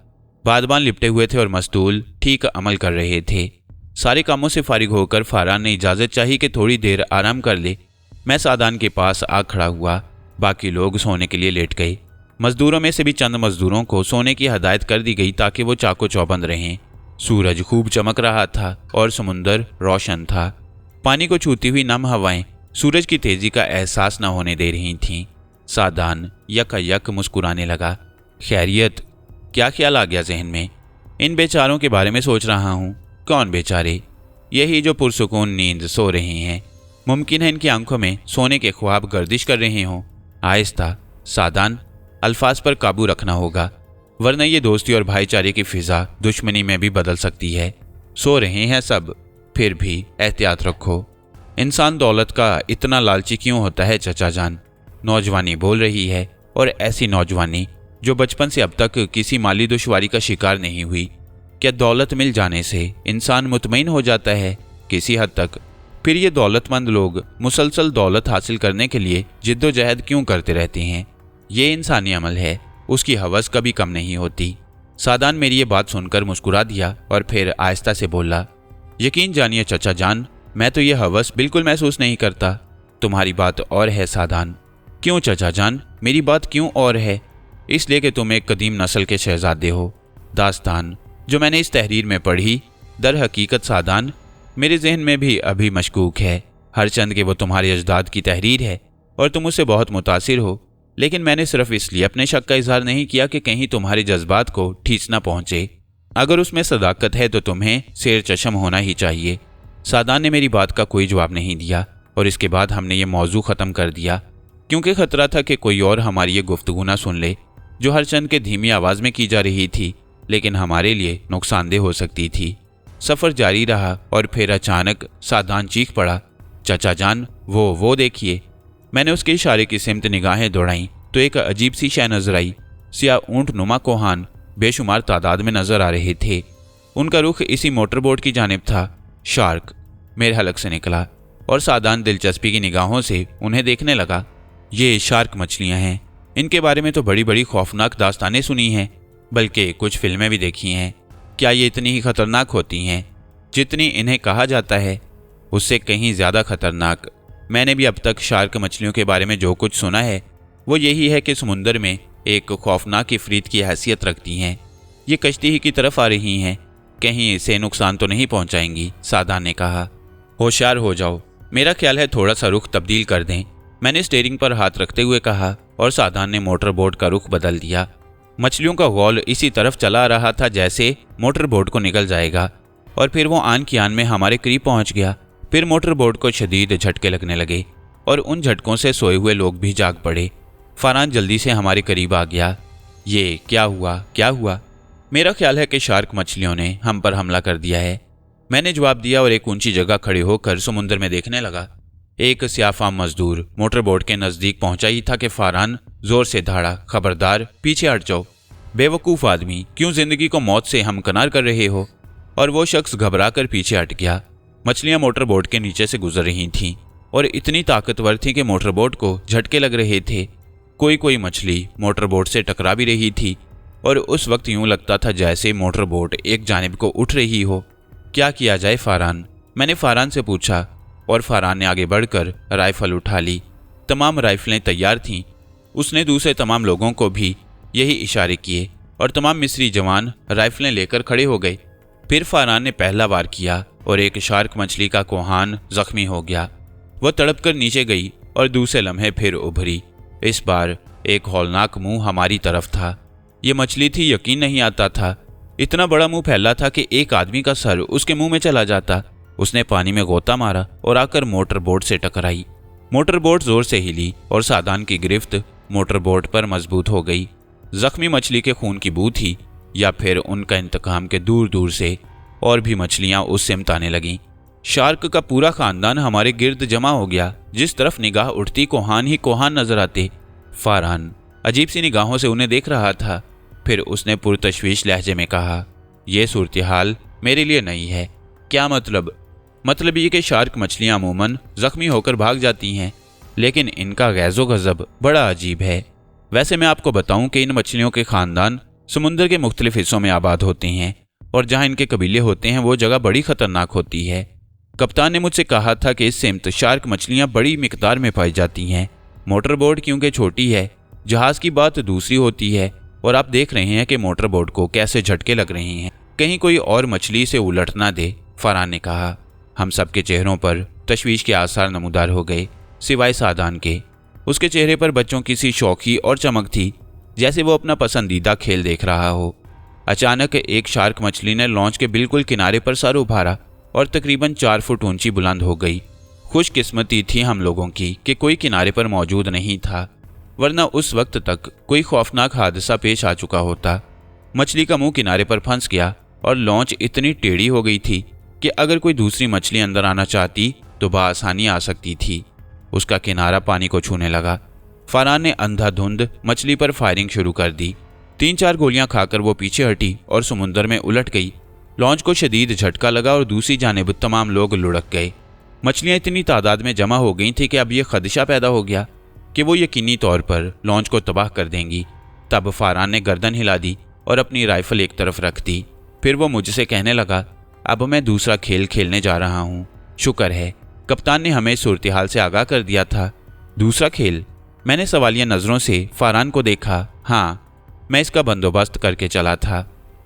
A: बादबान लिपटे हुए थे और मस्तूल ठीक अमल कर रहे थे। सारे कामों से फारिग होकर फारान ने इजाज़त चाही कि थोड़ी देर आराम कर ले। मैं सादान के पास आ खड़ा हुआ। बाकी लोग सोने के लिए लेट गए। मजदूरों में से भी चंद मजदूरों को सोने की हदायत कर दी गई ताकि वो चाको चौबंद रहें। सूरज खूब चमक रहा था और समुंदर रोशन था। पानी को छूती हुई नम हवाएं सूरज की तेजी का एहसास न होने दे रही थीं। सादान यक मुस्कुराने लगा। खैरियत? क्या ख्याल आ गया जहन में? इन बेचारों के बारे में सोच रहा हूँ। कौन बेचारे? यही जो पुरसुकून नींद सो रहे हैं। मुमकिन है इनकी आंखों में सोने के ख्वाब गर्दिश कर रहे हों। आहिस्ता सादान, अल्फाज पर काबू रखना होगा, वरना ये दोस्ती और भाईचारे की फिजा दुश्मनी में भी बदल सकती है। सो रहे हैं सब, फिर भी एहतियात रखो। इंसान दौलत का इतना लालची क्यों होता है चचा जान? नौजवानी बोल रही है, और ऐसी नौजवानी जो बचपन से अब तक किसी माली दुश्वारी का शिकार नहीं हुई। क्या दौलत मिल जाने से इंसान मुतमईन हो जाता है? किसी हद तक। फिर ये दौलतमंद लोग मुसलसल दौलत हासिल करने के लिए जिद्दोजहद क्यों करते रहते हैं? ये इंसानी अमल है, उसकी हवस कभी कम नहीं होती। सादान मेरी ये बात सुनकर मुस्कुरा दिया और फिर आहिस्ता से बोला, यकीन जानिए चचा जान, मैं तो ये हवस बिल्कुल महसूस नहीं करता। तुम्हारी बात और है सादान। क्यों चचा जान? मेरी बात क्यों और है? इसलिए कि तुम एक कदीम नस्ल के शहजादे हो। दास्तान जो मैंने इस तहरीर में पढ़ी, दर हकीकत सादान मेरे जहन में भी अभी मशकूक है। हर चंद के वो तुम्हारे अजदाद की तहरीर है और तुम उससे बहुत मुतासिर हो, लेकिन मैंने सिर्फ इसलिए अपने शक का इजहार नहीं किया कि कहीं तुम्हारे जज्बात को ठेस न पहुंचे। अगर उसमें सदाकत है तो तुम्हें शेर चशम होना ही चाहिए। सादान ने मेरी बात का कोई जवाब नहीं दिया और इसके बाद हमने ये मौजू ख़त्म कर दिया, क्योंकि खतरा था कि कोई और हमारी ये गुफ्तगू ना सुन ले जो हर चंद के धीमी आवाज़ में की जा रही थी, लेकिन हमारे लिए नुकसानदेह हो सकती थी। सफ़र जारी रहा और फिर अचानक सादान चीख पड़ा, चचा जान वो देखिए। मैंने उसके इशारे की सिमत निगाहें दौड़ाईं तो एक अजीब सी शय नजर आई। सियाह ऊंट नुमा कोहान बेशुमार तादाद में नजर आ रहे थे। उनका रुख इसी मोटरबोट की जानिब था। शार्क मेरे हलक से निकला और सादान दिलचस्पी की निगाहों से उन्हें देखने लगा। ये शार्क मछलियां हैं। इनके बारे में तो बड़ी बड़ी खौफनाक दास्तानें सुनी हैं, बल्कि कुछ फिल्में भी देखी हैं। क्या ये इतनी ही खतरनाक होती हैं जितनी इन्हें कहा जाता है? उससे कहीं ज़्यादा खतरनाक। मैंने भी अब तक शार्क मछलियों के बारे में जो कुछ सुना है वो यही है कि समुंदर में एक खौफनाक इफरीत की हैसियत रखती हैं। ये कश्ती ही की तरफ आ रही हैं, कहीं इसे नुकसान तो नहीं पहुंचाएंगी। सादान ने कहा, होशियार हो जाओ, मेरा ख्याल है थोड़ा सा रुख तब्दील कर दें। मैंने स्टीयरिंग पर हाथ रखते हुए कहा और सादान ने मोटर बोट का रुख बदल दिया। मछलियों का गौल इसी तरफ चला रहा था जैसे मोटर बोट को निकल जाएगा, और फिर वो आन की आन में हमारे करीब पहुंच गया। फिर मोटर बोट को शदीद झटके लगने लगे और उन झटकों से सोए हुए लोग भी जाग पड़े। फरहान जल्दी से हमारे करीब आ गया। ये क्या हुआ? मेरा ख्याल है कि शार्क मछलियों ने हम पर हमला कर दिया है, मैंने जवाब दिया और एक ऊंची जगह खड़े होकर समुद्र में देखने लगा। एक सियाफाम मजदूर मोटर बोट के नज़दीक पहुंचा ही था कि फरहान जोर से धाड़ा, खबरदार पीछे हट जाओ। बेवकूफ़ आदमी, क्यों जिंदगी को मौत से हमकनार कर रहे हो? और वो शख्स घबरा कर पीछे हट गया। मछलियां मोटर बोट के नीचे से गुजर रही थीं और इतनी ताकतवर थीं कि मोटर बोट को झटके लग रहे थे। कोई मछली मोटर बोट से टकरा भी रही थी और उस वक्त यूं लगता था जैसे मोटर बोट एक जानिब को उठ रही हो। क्या किया जाए फरहान? मैंने फरहान से पूछा और फरहान ने आगे बढ़कर राइफल उठा ली। तमाम राइफलें तैयार थीं। उसने दूसरे तमाम लोगों को भी यही इशारे किए और तमाम मिस्री जवान राइफलें लेकर खड़े हो गए। फिर फरहान ने पहला वार किया और एक शार्क मछली का कोहान जख्मी हो गया। वह तड़प कर नीचे गई और दूसरे लम्हे फिर उभरी। इस बार एक हौलनाक मुंह हमारी तरफ था। ये मछली थी, यकीन नहीं आता था। इतना बड़ा मुंह फैला था कि एक आदमी का सर उसके मुंह में चला जाता। उसने पानी में गोता मारा और आकर मोटर बोट से टकराई। मोटर बोट जोर से हिली और सादान की गिरफ्त मोटर बोट पर मजबूत हो गई। जख्मी मछली के खून की बू थी या फिर उनका इंतकाम के दूर दूर से और भी मछलियां उस सिमत आने लगीं। शार्क का पूरा खानदान हमारे गिर्द जमा हो गया। जिस तरफ निगाह उठती कोहान ही कोहान नजर आते। फरहान अजीब सी निगाहों से उन्हें देख रहा था। फिर उसने पुरतशवीश लहजे में कहा, यह सूरत हाल मेरे लिए नई है। क्या मतलब? मतलब ये कि शार्क मछलियां अमूमन जख्मी होकर भाग जाती हैं, लेकिन इनका गैज़ो गज़ब बड़ा अजीब है। वैसे मैं आपको बताऊं कि इन मछलियों के खानदान समुद्र के मुख्तलिफ हिस्सों में आबाद होते हैं और जहां इनके कबीले होते हैं वो जगह बड़ी खतरनाक होती है। कप्तान ने मुझसे कहा था कि इस सिमत शार्क मछलियां बड़ी मिकदार में पाई जाती हैं। मोटर बोट क्योंकि छोटी है, जहाज की बात दूसरी होती है और आप देख रहे हैं कि मोटर बोट को कैसे झटके लग रहे हैं, कहीं कोई और मछली से उलट ना दे, फरहान ने कहा। हम सब के चेहरों पर तशवीश के आसार नमूदार हो गए, सिवाय सादान के। उसके चेहरे पर बच्चों की सी शौकी और चमक थी, जैसे वो अपना पसंदीदा खेल देख रहा हो। अचानक एक शार्क मछली ने लॉन्च के बिल्कुल किनारे पर सर उभारा और तकरीबन 4 फुट ऊंची बुलंद हो गई। खुशकिस्मती थी हम लोगों की कि कोई किनारे पर मौजूद नहीं था, वरना उस वक्त तक कोई खौफनाक हादसा पेश आ चुका होता। मछली का मुंह किनारे पर फंस गया और लॉन्च इतनी टेढ़ी हो गई थी कि अगर कोई दूसरी मछली अंदर आना चाहती तो बआसानी आ सकती थी। उसका किनारा पानी को छूने लगा। फरहान ने अंधाधुंध मछली पर फायरिंग शुरू कर दी। 3-4 गोलियां खाकर वो पीछे हटी और समुद्र में उलट गई। लॉन्च को शदीद झटका लगा और दूसरी जानिब तमाम लोग लुढ़क गए। मछलियां इतनी तादाद में जमा हो गई थी कि अब यह खदशा पैदा हो गया कि वो यकीनी तौर पर लॉन्च को तबाह कर देंगी। तब फरहान ने गर्दन हिला दी और अपनी राइफल एक तरफ रख दी। फिर वो मुझसे कहने लगा, अब मैं दूसरा खेल खेलने जा रहा हूँ। शुक्र है कप्तान ने हमें सूरत हाल से आगाह कर दिया था। दूसरा खेल? मैंने सवालिया नज़रों से फरहान को देखा। हाँ, मैं इसका बंदोबस्त करके चला था,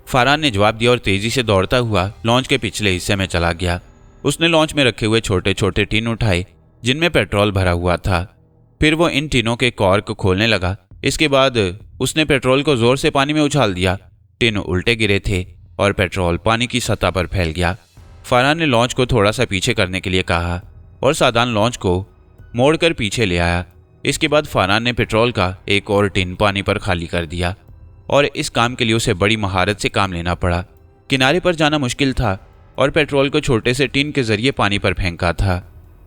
A: फरहान ने जवाब दिया और तेजी से दौड़ता हुआ लॉन्च के पिछले हिस्से में चला गया। उसने लॉन्च में रखे हुए छोटे छोटे टिन उठाए जिनमें पेट्रोल भरा हुआ था। फिर वो इन टिनों के कॉर्क खोलने लगा। इसके बाद उसने पेट्रोल को जोर से पानी में उछाल दिया। टिन उल्टे गिरे थे और पेट्रोल पानी की सतह पर फैल गया। फरहान ने लॉन्च को थोड़ा सा पीछे करने के लिए कहा और सादान लॉन्च को मोड़कर पीछे ले आया। इसके बाद फरहान ने पेट्रोल का एक और टिन पानी पर खाली कर दिया और इस काम के लिए उसे बड़ी महारत से काम लेना पड़ा। किनारे पर जाना मुश्किल था और पेट्रोल को छोटे से टिन के जरिए पानी पर फेंका था।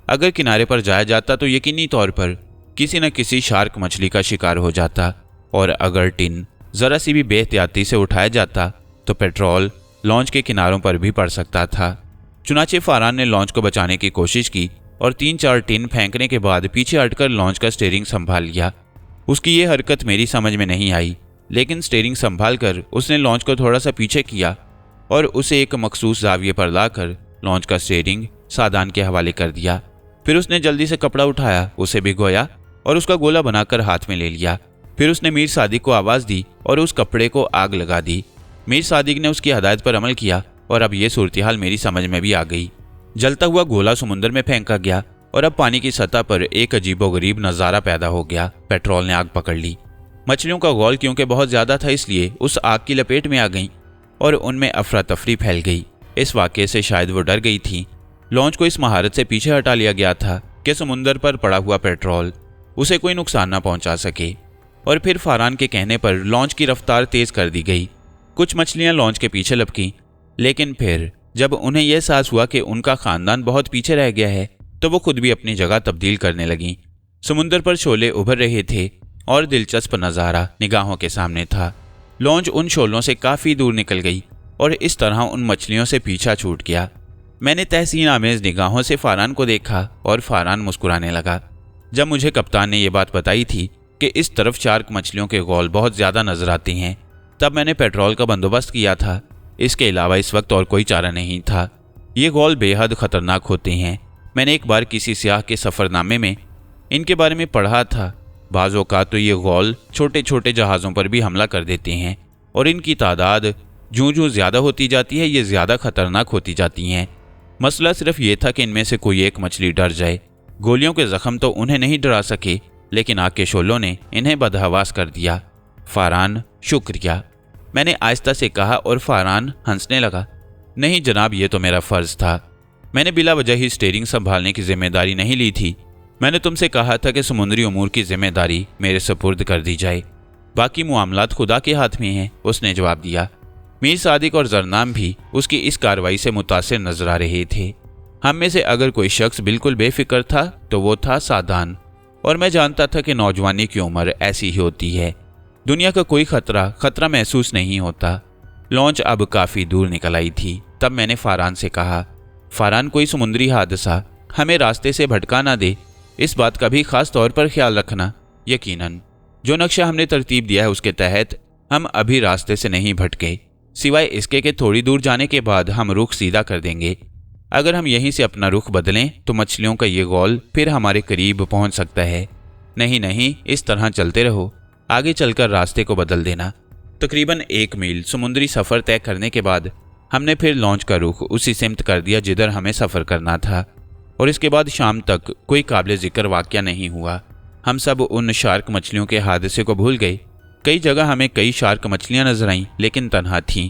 A: अगर किनारे पर जाया जाता तो यकीनी तौर पर किसी न किसी शार्क मछली का शिकार हो जाता, और अगर टिन जरा सी भी बेहतियाती से उठाया जाता तो पेट्रोल लॉन्च के किनारों पर भी पड़ सकता था। चुनाचे फरहान ने लॉन्च को बचाने की कोशिश की और 3-4 टिन फेंकने के बाद पीछे हटकर लॉन्च का स्टीयरिंग संभाल लिया। उसकी ये हरकत मेरी समझ में नहीं आई, लेकिन स्टीयरिंग संभाल कर उसने लॉन्च को थोड़ा सा पीछे किया और उसे एक मखसूस जाविये पर लाकर लॉन्च का स्टीयरिंग सादान के हवाले कर दिया। फिर उसने जल्दी से कपड़ा उठाया, उसे भिगोया और उसका गोला बनाकर हाथ में ले लिया। फिर उसने मीर सादिक को आवाज़ दी और उस कपड़े को आग लगा दी। मीर सादिक ने उसकी हदायत पर अमल किया और अब ये सूरत हाल मेरी समझ में भी आ गई। जलता हुआ गोला समुद्र में फेंका गया और अब पानी की सतह पर एक अजीबोगरीब नज़ारा पैदा हो गया। पेट्रोल ने आग पकड़ ली। मछलियों का गौल क्योंकि बहुत ज़्यादा था इसलिए उस आग की लपेट में आ गईं और उनमें अफरा तफरी फैल गई। इस वाक़े से शायद वो डर गई थी। लॉन्च को इस महारत से पीछे हटा लिया गया था कि समुद्र पर पड़ा हुआ पेट्रोल उसे कोई नुकसान न पहुंचा सके। और फिर फरहान के कहने पर लॉन्च की रफ्तार तेज कर दी गई। कुछ मछलियां लॉन्च के पीछे लपकीं, लेकिन फिर जब उन्हें यह एहसास हुआ कि उनका खानदान बहुत पीछे रह गया है तो वो खुद भी अपनी जगह तब्दील करने लगीं। समुद्र पर शोले उभर रहे थे और दिलचस्प नज़ारा निगाहों के सामने था। लॉन्च उन शोलों से काफ़ी दूर निकल गई और इस तरह उन मछलियों से पीछा छूट गया। मैंने तहसीन आमेज निगाहों से फरहान को देखा और फरहान मुस्कुराने लगा। जब मुझे कप्तान ने यह बात बताई थी कि इस तरफ शार्क मछलियों के गौल बहुत ज़्यादा नजर आते हैं, तब मैंने पेट्रोल का बंदोबस्त किया था। इसके अलावा इस वक्त और कोई चारा नहीं था। ये गौल बेहद ख़तरनाक होते हैं। मैंने एक बार किसी सियाह के सफ़रनामे में इनके बारे में पढ़ा था। बाज़ औक़ात तो ये गौल छोटे छोटे जहाज़ों पर भी हमला कर देते हैं और इनकी तादाद जूँ जूँ ज़्यादा होती जाती है ये ज़्यादा ख़तरनाक होती जाती हैं। मसला सिर्फ ये था कि इनमें से कोई एक मछली डर जाए। गोलियों के ज़ख्म तो उन्हें नहीं डरा सके, लेकिन आग के शोलों ने इन्हें बदहवास कर दिया। फरहान, शुक्रिया, मैंने आहिस्ता से कहा और फरहान हंसने लगा। नहीं जनाब, ये तो मेरा फ़र्ज़ था। मैंने बिला वजह ही स्टीयरिंग संभालने की जिम्मेदारी नहीं ली थी। मैंने तुमसे कहा था कि समुद्री उमूर की जिम्मेदारी मेरे सुपुर्द कर दी जाए, बाकी मामलात खुदा के हाथ में हैं, उसने जवाब दिया। मीर सादिक और जरनाम भी उसकी इस कार्रवाई से मुतासिर नजर आ रहे थे। हम में से अगर कोई शख्स बिल्कुल बेफिक्र था तो वो था सादान, और मैं जानता था कि नौजवानी की उम्र ऐसी ही होती है। दुनिया का कोई खतरा महसूस नहीं होता। लॉन्च अब काफ़ी दूर निकल आई थी। तब मैंने फरहान से कहा, फरहान, कोई समुद्री हादसा हमें रास्ते से भटका ना दे, इस बात का भी ख़ास तौर पर ख्याल रखना। यकीनन जो नक्शा हमने तरतीब दिया है उसके तहत हम अभी रास्ते से नहीं भटके, सिवाय इसके कि थोड़ी दूर जाने के बाद हम रुख सीधा कर देंगे। अगर हम यहीं से अपना रुख बदलें तो मछलियों का ये गौल फिर हमारे करीब पहुंच सकता है। नहीं नहीं, इस तरह चलते रहो, आगे चलकर रास्ते को बदल देना। तकरीबन 1 मील समुद्री सफ़र तय करने के बाद हमने फिर लॉन्च का रुख उसी सिमत कर दिया जिधर हमें सफ़र करना था, और इसके बाद शाम तक कोई काबिल ज़िक्र वाक़या नहीं हुआ। हम सब उन शार्क मछलियों के हादसे को भूल गए। कई जगह हमें कई शार्क मछलियाँ नजर आईं, लेकिन तन्हा थीं।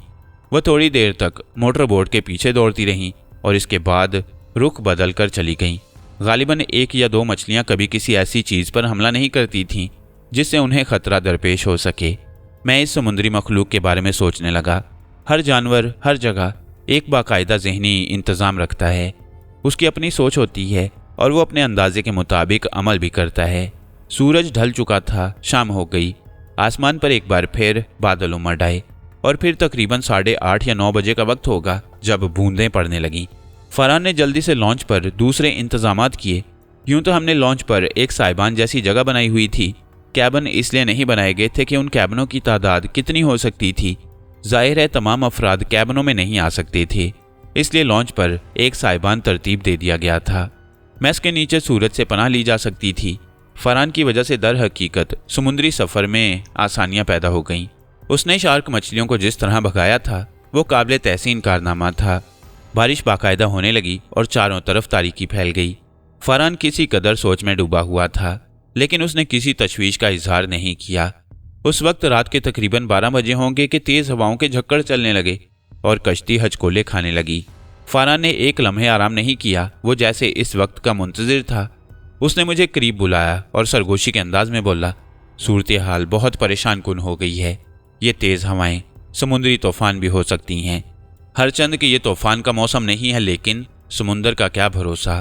A: वह थोड़ी देर तक मोटर बोट के पीछे दौड़ती रहीं और इसके बाद रुख बदल कर चली गईं। गालिबन 1 या 2 मछलियाँ कभी किसी ऐसी चीज़ पर हमला नहीं करती थीं जिससे उन्हें खतरा दरपेश हो सके। मैं इस समुद्री मखलूक के बारे में सोचने लगा। हर जानवर हर जगह एक बाकायदा ज़हनी इंतज़ाम रखता है, उसकी अपनी सोच होती है और वो अपने अंदाजे के मुताबिक अमल भी करता है। सूरज ढल चुका था, शाम हो गई। आसमान पर एक बार फिर बादल उमड़ आए और फिर तकरीबन 8:30 या 9 बजे का वक्त होगा जब बूंदें पड़ने लगीं। फरहान ने जल्दी से लॉन्च पर दूसरे इंतजामात किए। यूं तो हमने लॉन्च पर एक साइबान जैसी जगह बनाई हुई थी। कैबन इसलिए नहीं बनाए गए थे कि उन कैबनों की तादाद कितनी हो सकती थी। जाहिर है तमाम अफराद कैबनों में नहीं आ सकते थे, इसलिए लॉन्च पर एक साइबान तरतीब दे दिया गया था। मैस के नीचे सूरज से पनाह ली जा सकती थी। फरहान की वजह से दर हकीकत समुद्री सफ़र में आसानियां पैदा हो गईं। उसने शार्क मछलियों को जिस तरह भगाया था वो काबिल तहसीन कारनामा था। बारिश बाकायदा होने लगी और चारों तरफ तारीकी फैल गई। फरहान किसी कदर सोच में डूबा हुआ था, लेकिन उसने किसी तशवीश का इजहार नहीं किया। उस वक्त रात के तकरीबन 12 बजे होंगे कि तेज़ हवाओं के झक्कड़ चलने लगे और कश्ती हचकोले खाने लगी। फरहान ने एक लम्हे आराम नहीं किया, वो जैसे इस वक्त का मुंतज़िर था। उसने मुझे करीब बुलाया और सरगोशी के अंदाज में बोला, सूरत हाल बहुत परेशान कुन हो गई है। ये तेज़ हवाएं समुद्री तूफ़ान भी हो सकती हैं। हर चंद कि ये तूफ़ान का मौसम नहीं है, लेकिन समुंदर का क्या भरोसा।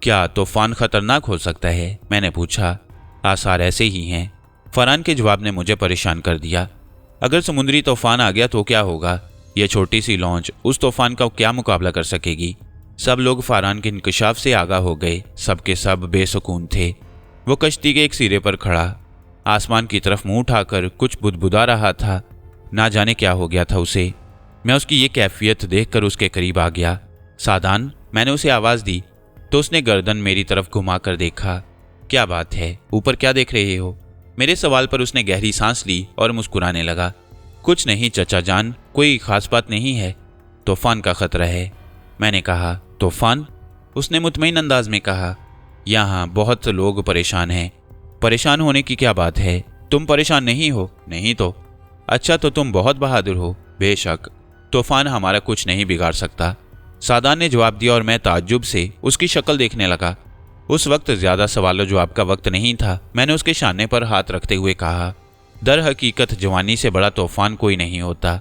A: क्या तूफ़ान ख़तरनाक हो सकता है? मैंने पूछा। आसार ऐसे ही हैं। फरहान के जवाब ने मुझे परेशान कर दिया। अगर समुद्री तूफ़ान आ गया तो क्या होगा? यह छोटी सी लॉन्च उस तूफ़ान का क्या मुकाबला कर सकेगी? सब लोग फरहान के इंकशाफ से आगाह हो गए। सब के सब बेसुकून थे। वो कश्ती के एक सिरे पर खड़ा आसमान की तरफ मुंह उठाकर कुछ बुदबुदा रहा था। ना जाने क्या हो गया था उसे। मैं उसकी ये कैफियत देखकर उसके करीब आ गया। सादान, मैंने उसे आवाज़ दी तो उसने गर्दन मेरी तरफ घुमा कर देखा। क्या बात है, ऊपर क्या देख रहे हो? मेरे सवाल पर उसने गहरी सांस ली और मुस्कुराने लगा। कुछ नहीं चचा जान, कोई खास बात नहीं है। तूफ़ान का खतरा है, मैंने कहा। तूफ़ान? उसने मुतमईन अंदाज में कहा। यहाँ बहुत लोग परेशान हैं। परेशान होने की क्या बात है? तुम परेशान नहीं हो? नहीं तो। अच्छा, तो तुम बहुत बहादुर हो। बेशक, तूफ़ान हमारा कुछ नहीं बिगाड़ सकता, सादान ने जवाब दिया और मैं ताज्जुब से उसकी शक्ल देखने लगा। उस वक्त ज़्यादा सवाल जवाब का वक्त नहीं था। मैंने उसके शाने पर हाथ रखते हुए कहा, दर हकीकत जवानी से बड़ा तूफ़ान कोई नहीं होता,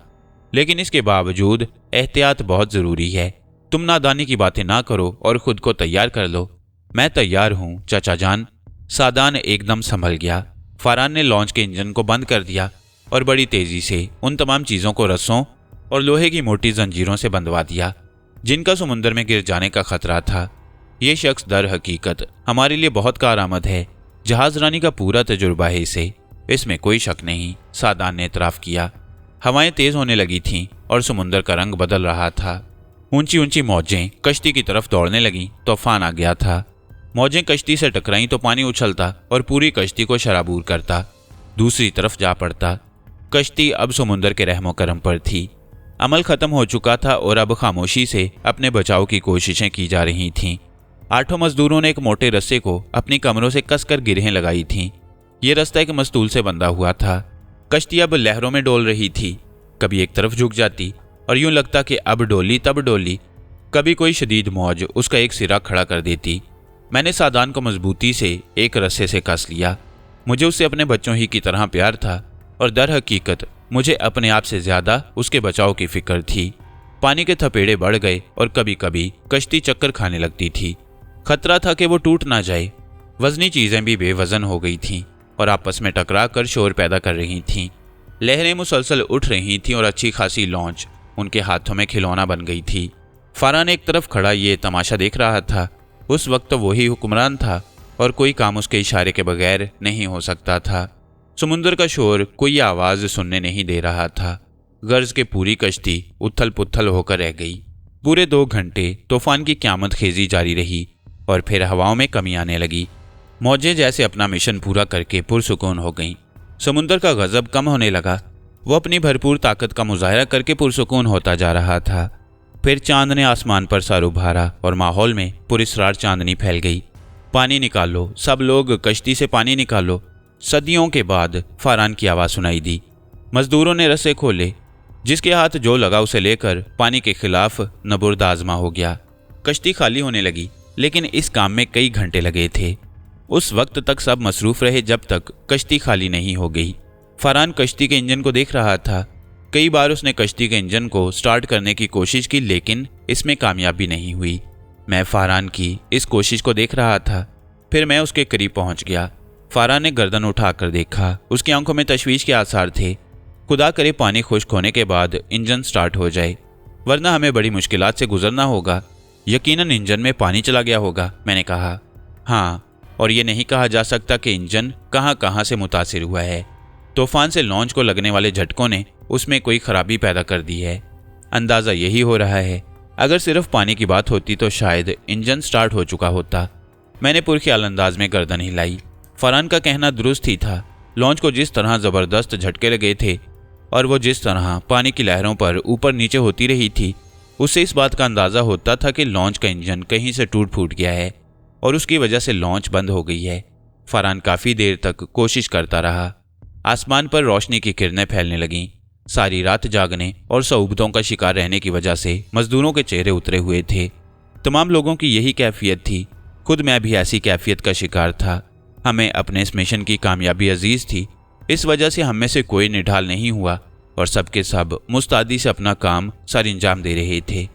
A: लेकिन इसके बावजूद एहतियात बहुत ज़रूरी है। तुम नादानी की बातें ना करो और ख़ुद को तैयार कर लो। मैं तैयार हूँ चाचा जान। सादान एकदम संभल गया। फरहान ने लॉन्च के इंजन को बंद कर दिया और बड़ी तेज़ी से उन तमाम चीज़ों को रस्सों और लोहे की मोटी जंजीरों से बंधवा दिया जिनका समुद्र में गिर जाने का खतरा था। ये शख्स दर हकीकत हमारे लिए बहुत कारआमद है। जहाज़ रानी का पूरा तजुर्बा है इसे, इसमें कोई शक नहीं, सादान ने इतराफ़ किया। हवाएं तेज़ होने लगी थीं और समुद्र का रंग बदल रहा था। ऊंची ऊंची मौजें कश्ती की तरफ दौड़ने लगीं। तूफान आ गया था। मौजें कश्ती से टकराईं तो पानी उछलता और पूरी कश्ती को शराबूर करता, दूसरी तरफ जा पड़ता। कश्ती अब समुद्र के रहमो करम पर थी। अमल ख़त्म हो चुका था और अब खामोशी से अपने बचाव की कोशिशें की जा रही थीं। 8 मजदूरों ने एक मोटे रस्से को अपनी कमरों से कसकर गिरहें लगाई थीं। ये रास्ता एक मस्तूल से बंधा हुआ था। कश्ती अब लहरों में डोल रही थी। कभी एक तरफ झुक जाती और यूं लगता कि अब डोली तब डोली। कभी कोई शदीद मौज उसका एक सिरा खड़ा कर देती। मैंने सादान को मजबूती से एक रस्से से कस लिया। मुझे उससे अपने बच्चों ही की तरह प्यार था और दर हकीकत मुझे अपने आप से ज़्यादा उसके बचाव की फिक्र थी। पानी के थपेड़े बढ़ गए और कभी कभी कश्ती चक्कर खाने लगती थी। खतरा था कि वो टूट ना जाए। वजनी चीज़ें भी बेवजन हो गई थीं और आपस में टकरा कर शोर पैदा कर रही थीं। लहरें मुसलसल उठ रही थीं और अच्छी खासी लॉन्च उनके हाथों में खिलौना बन गई थी। फरहान एक तरफ खड़ा ये तमाशा देख रहा था। उस वक्त तो वही हुक्मरान था और कोई काम उसके इशारे के बगैर नहीं हो सकता था। समुद्र का शोर कोई आवाज सुनने नहीं दे रहा था। गर्ज के पूरी कश्ती उथल पुथल होकर रह गई। पूरे 2 घंटे तूफान की क़यामत खेजी जारी रही और फिर हवाओं में कमी आने लगी। मौजें जैसे अपना मिशन पूरा करके पुरसुकून हो गईं। समुद्र का गजब कम होने लगा। वो अपनी भरपूर ताकत का मुजाहरा करके पुरसुकून होता जा रहा था। फिर चांद ने आसमान पर सर उभारा और माहौल में पुरस्रार चांदनी फैल गई। पानी निकालो, सब लोग कश्ती से पानी निकालो। सदियों के बाद फारान की आवाज़ सुनाई दी। मजदूरों ने रस्से खोले। जिसके हाथ जो लगा उसे लेकर पानी के खिलाफ नबुर्द आजमा हो गया। कश्ती खाली होने लगी, लेकिन इस काम में कई घंटे लगे थे। उस वक्त तक सब मसरूफ रहे जब तक कश्ती खाली नहीं हो गई। फारान कश्ती के इंजन को देख रहा था। कई बार उसने कश्ती के इंजन को स्टार्ट करने की कोशिश की, लेकिन इसमें कामयाबी नहीं हुई। मैं फारान की इस कोशिश को देख रहा था। फिर मैं उसके करीब पहुंच गया। फारान ने गर्दन उठाकर देखा। उसकी आंखों में तशवीश के आसार थे। खुदा करे पानी खुश्क होने के बाद इंजन स्टार्ट हो जाए, वरना हमें बड़ी मुश्किलात से गुजरना होगा। यकीनन इंजन में पानी चला गया होगा, मैंने कहा। हाँ, और ये नहीं कहा जा सकता कि इंजन कहाँ कहाँ से मुतासिर हुआ है। तूफान से लॉन्च को लगने वाले झटकों ने उसमें कोई खराबी पैदा कर दी है। अंदाज़ा यही हो रहा है। अगर सिर्फ पानी की बात होती तो शायद इंजन स्टार्ट हो चुका होता। मैंने पुरख्याल अंदाज में गर्दन हिलाई। फरहान का कहना दुरुस्त ही था। लॉन्च को जिस तरह ज़बरदस्त झटके लगे थे और वो जिस तरह पानी की लहरों पर ऊपर नीचे होती रही थी, उससे इस बात का अंदाज़ा होता था कि लॉन्च का इंजन कहीं से टूट फूट गया है और उसकी वजह से लॉन्च बंद हो गई है। फरहान काफ़ी देर तक कोशिश करता रहा। आसमान पर रोशनी की किरणें फैलने लगीं। सारी रात जागने और सऊबतों का शिकार रहने की वजह से मजदूरों के चेहरे उतरे हुए थे। तमाम लोगों की यही कैफियत थी। खुद मैं भी ऐसी कैफियत का शिकार था। हमें अपने इस मिशन की कामयाबी अजीज थी। इस वजह से हम में से कोई निढाल नहीं हुआ और सबके सब मुस्तादी से अपना काम सर अंजाम दे रहे थे।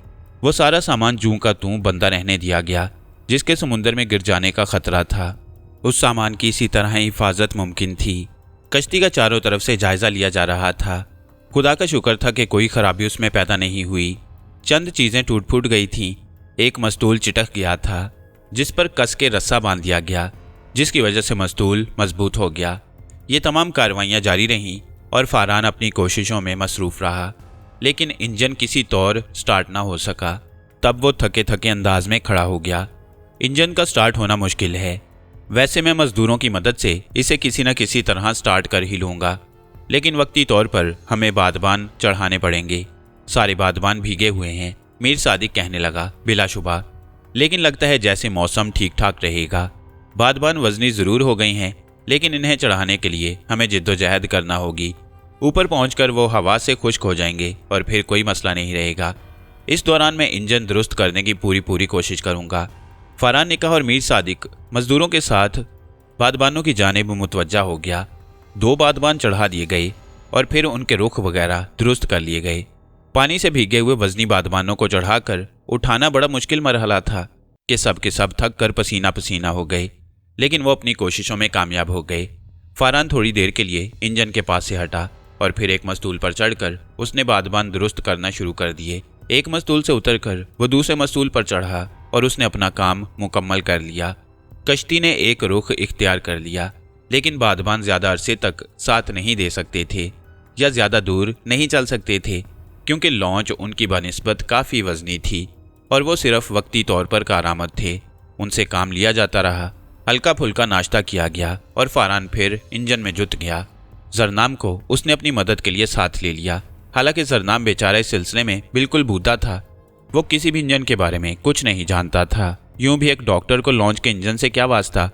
A: वो सारा सामान जूं का तूं बंदा रहने दिया गया जिसके समुद्र में गिर जाने का खतरा था। उस सामान की इसी तरह हिफाजत मुमकिन थी। कश्ती का चारों तरफ से जायजा लिया जा रहा था। खुदा का शुक्र था कि कोई खराबी उसमें पैदा नहीं हुई। चंद चीज़ें टूट फूट गई थीं। एक मस्तूल चिटक गया था जिस पर कस के रस्सा बांध दिया गया, जिसकी वजह से मस्तूल मजबूत हो गया। ये तमाम कार्रवाइयाँ जारी रहीं और फरहान अपनी कोशिशों में मसरूफ़ रहा, लेकिन इंजन किसी तौर स्टार्ट ना हो सका। तब वो थके थके अंदाज में खड़ा हो गया। इंजन का स्टार्ट होना मुश्किल है। वैसे मैं मजदूरों की मदद से इसे किसी न किसी तरह स्टार्ट कर ही लूँगा, लेकिन वक्ती तौर पर हमें बादबान चढ़ाने पड़ेंगे। सारे बादबान भीगे हुए हैं, मीर सादिक कहने लगा। बिलाशुबा, लेकिन लगता है जैसे मौसम ठीक ठाक रहेगा। बादबान वजनी ज़रूर हो गई हैं, लेकिन इन्हें चढ़ाने के लिए हमें जिद्दोजहद करना होगी। ऊपर पहुंचकर वो हवा से खुश्क हो जाएंगे और फिर कोई मसला नहीं रहेगा। इस दौरान मैं इंजन दुरुस्त करने की पूरी कोशिश करूँगा, फरहान ने कहा और मीर सादिक मजदूरों के साथ बादबानों की जानिब मुतवज्जा हो गया। 2 बादबान चढ़ा दिए गए और फिर उनके रुख वगैरह दुरुस्त कर लिए गए। पानी से भीगे हुए वजनी बादबानों को चढ़ाकर उठाना बड़ा मुश्किल मरहला था कि सब के सब थक कर पसीना पसीना हो गए, लेकिन वो अपनी कोशिशों में कामयाब हो गए। फरहान थोड़ी देर के लिए इंजन के पास से हटा और फिर एक मस्तूल पर चढ़कर उसने बादबान दुरुस्त करना शुरू कर दिए। एक मस्तूल से उतरकर वो दूसरे मस्तूल पर चढ़ा और उसने अपना काम मुकम्मल कर लिया। कश्ती ने एक रुख इख्तियार कर लिया, लेकिन बादबान ज़्यादा अरसे तक साथ नहीं दे सकते थे या ज़्यादा दूर नहीं चल सकते थे, क्योंकि लॉन्च उनकी बनिस्बत काफ़ी वजनी थी और वो सिर्फ वक्ती तौर पर कारामद थे। उनसे काम लिया जाता रहा। हल्का फुल्का नाश्ता किया गया और फरहान फिर इंजन में जुट गया। जरनाम को उसने अपनी मदद के लिए साथ ले लिया। हालांकि जरनाम बेचारा इस सिलसिले में बिल्कुल भूता था। वो किसी भी इंजन के बारे में कुछ नहीं जानता था। यूं भी एक डॉक्टर को लॉन्च के इंजन से क्या वास्ता,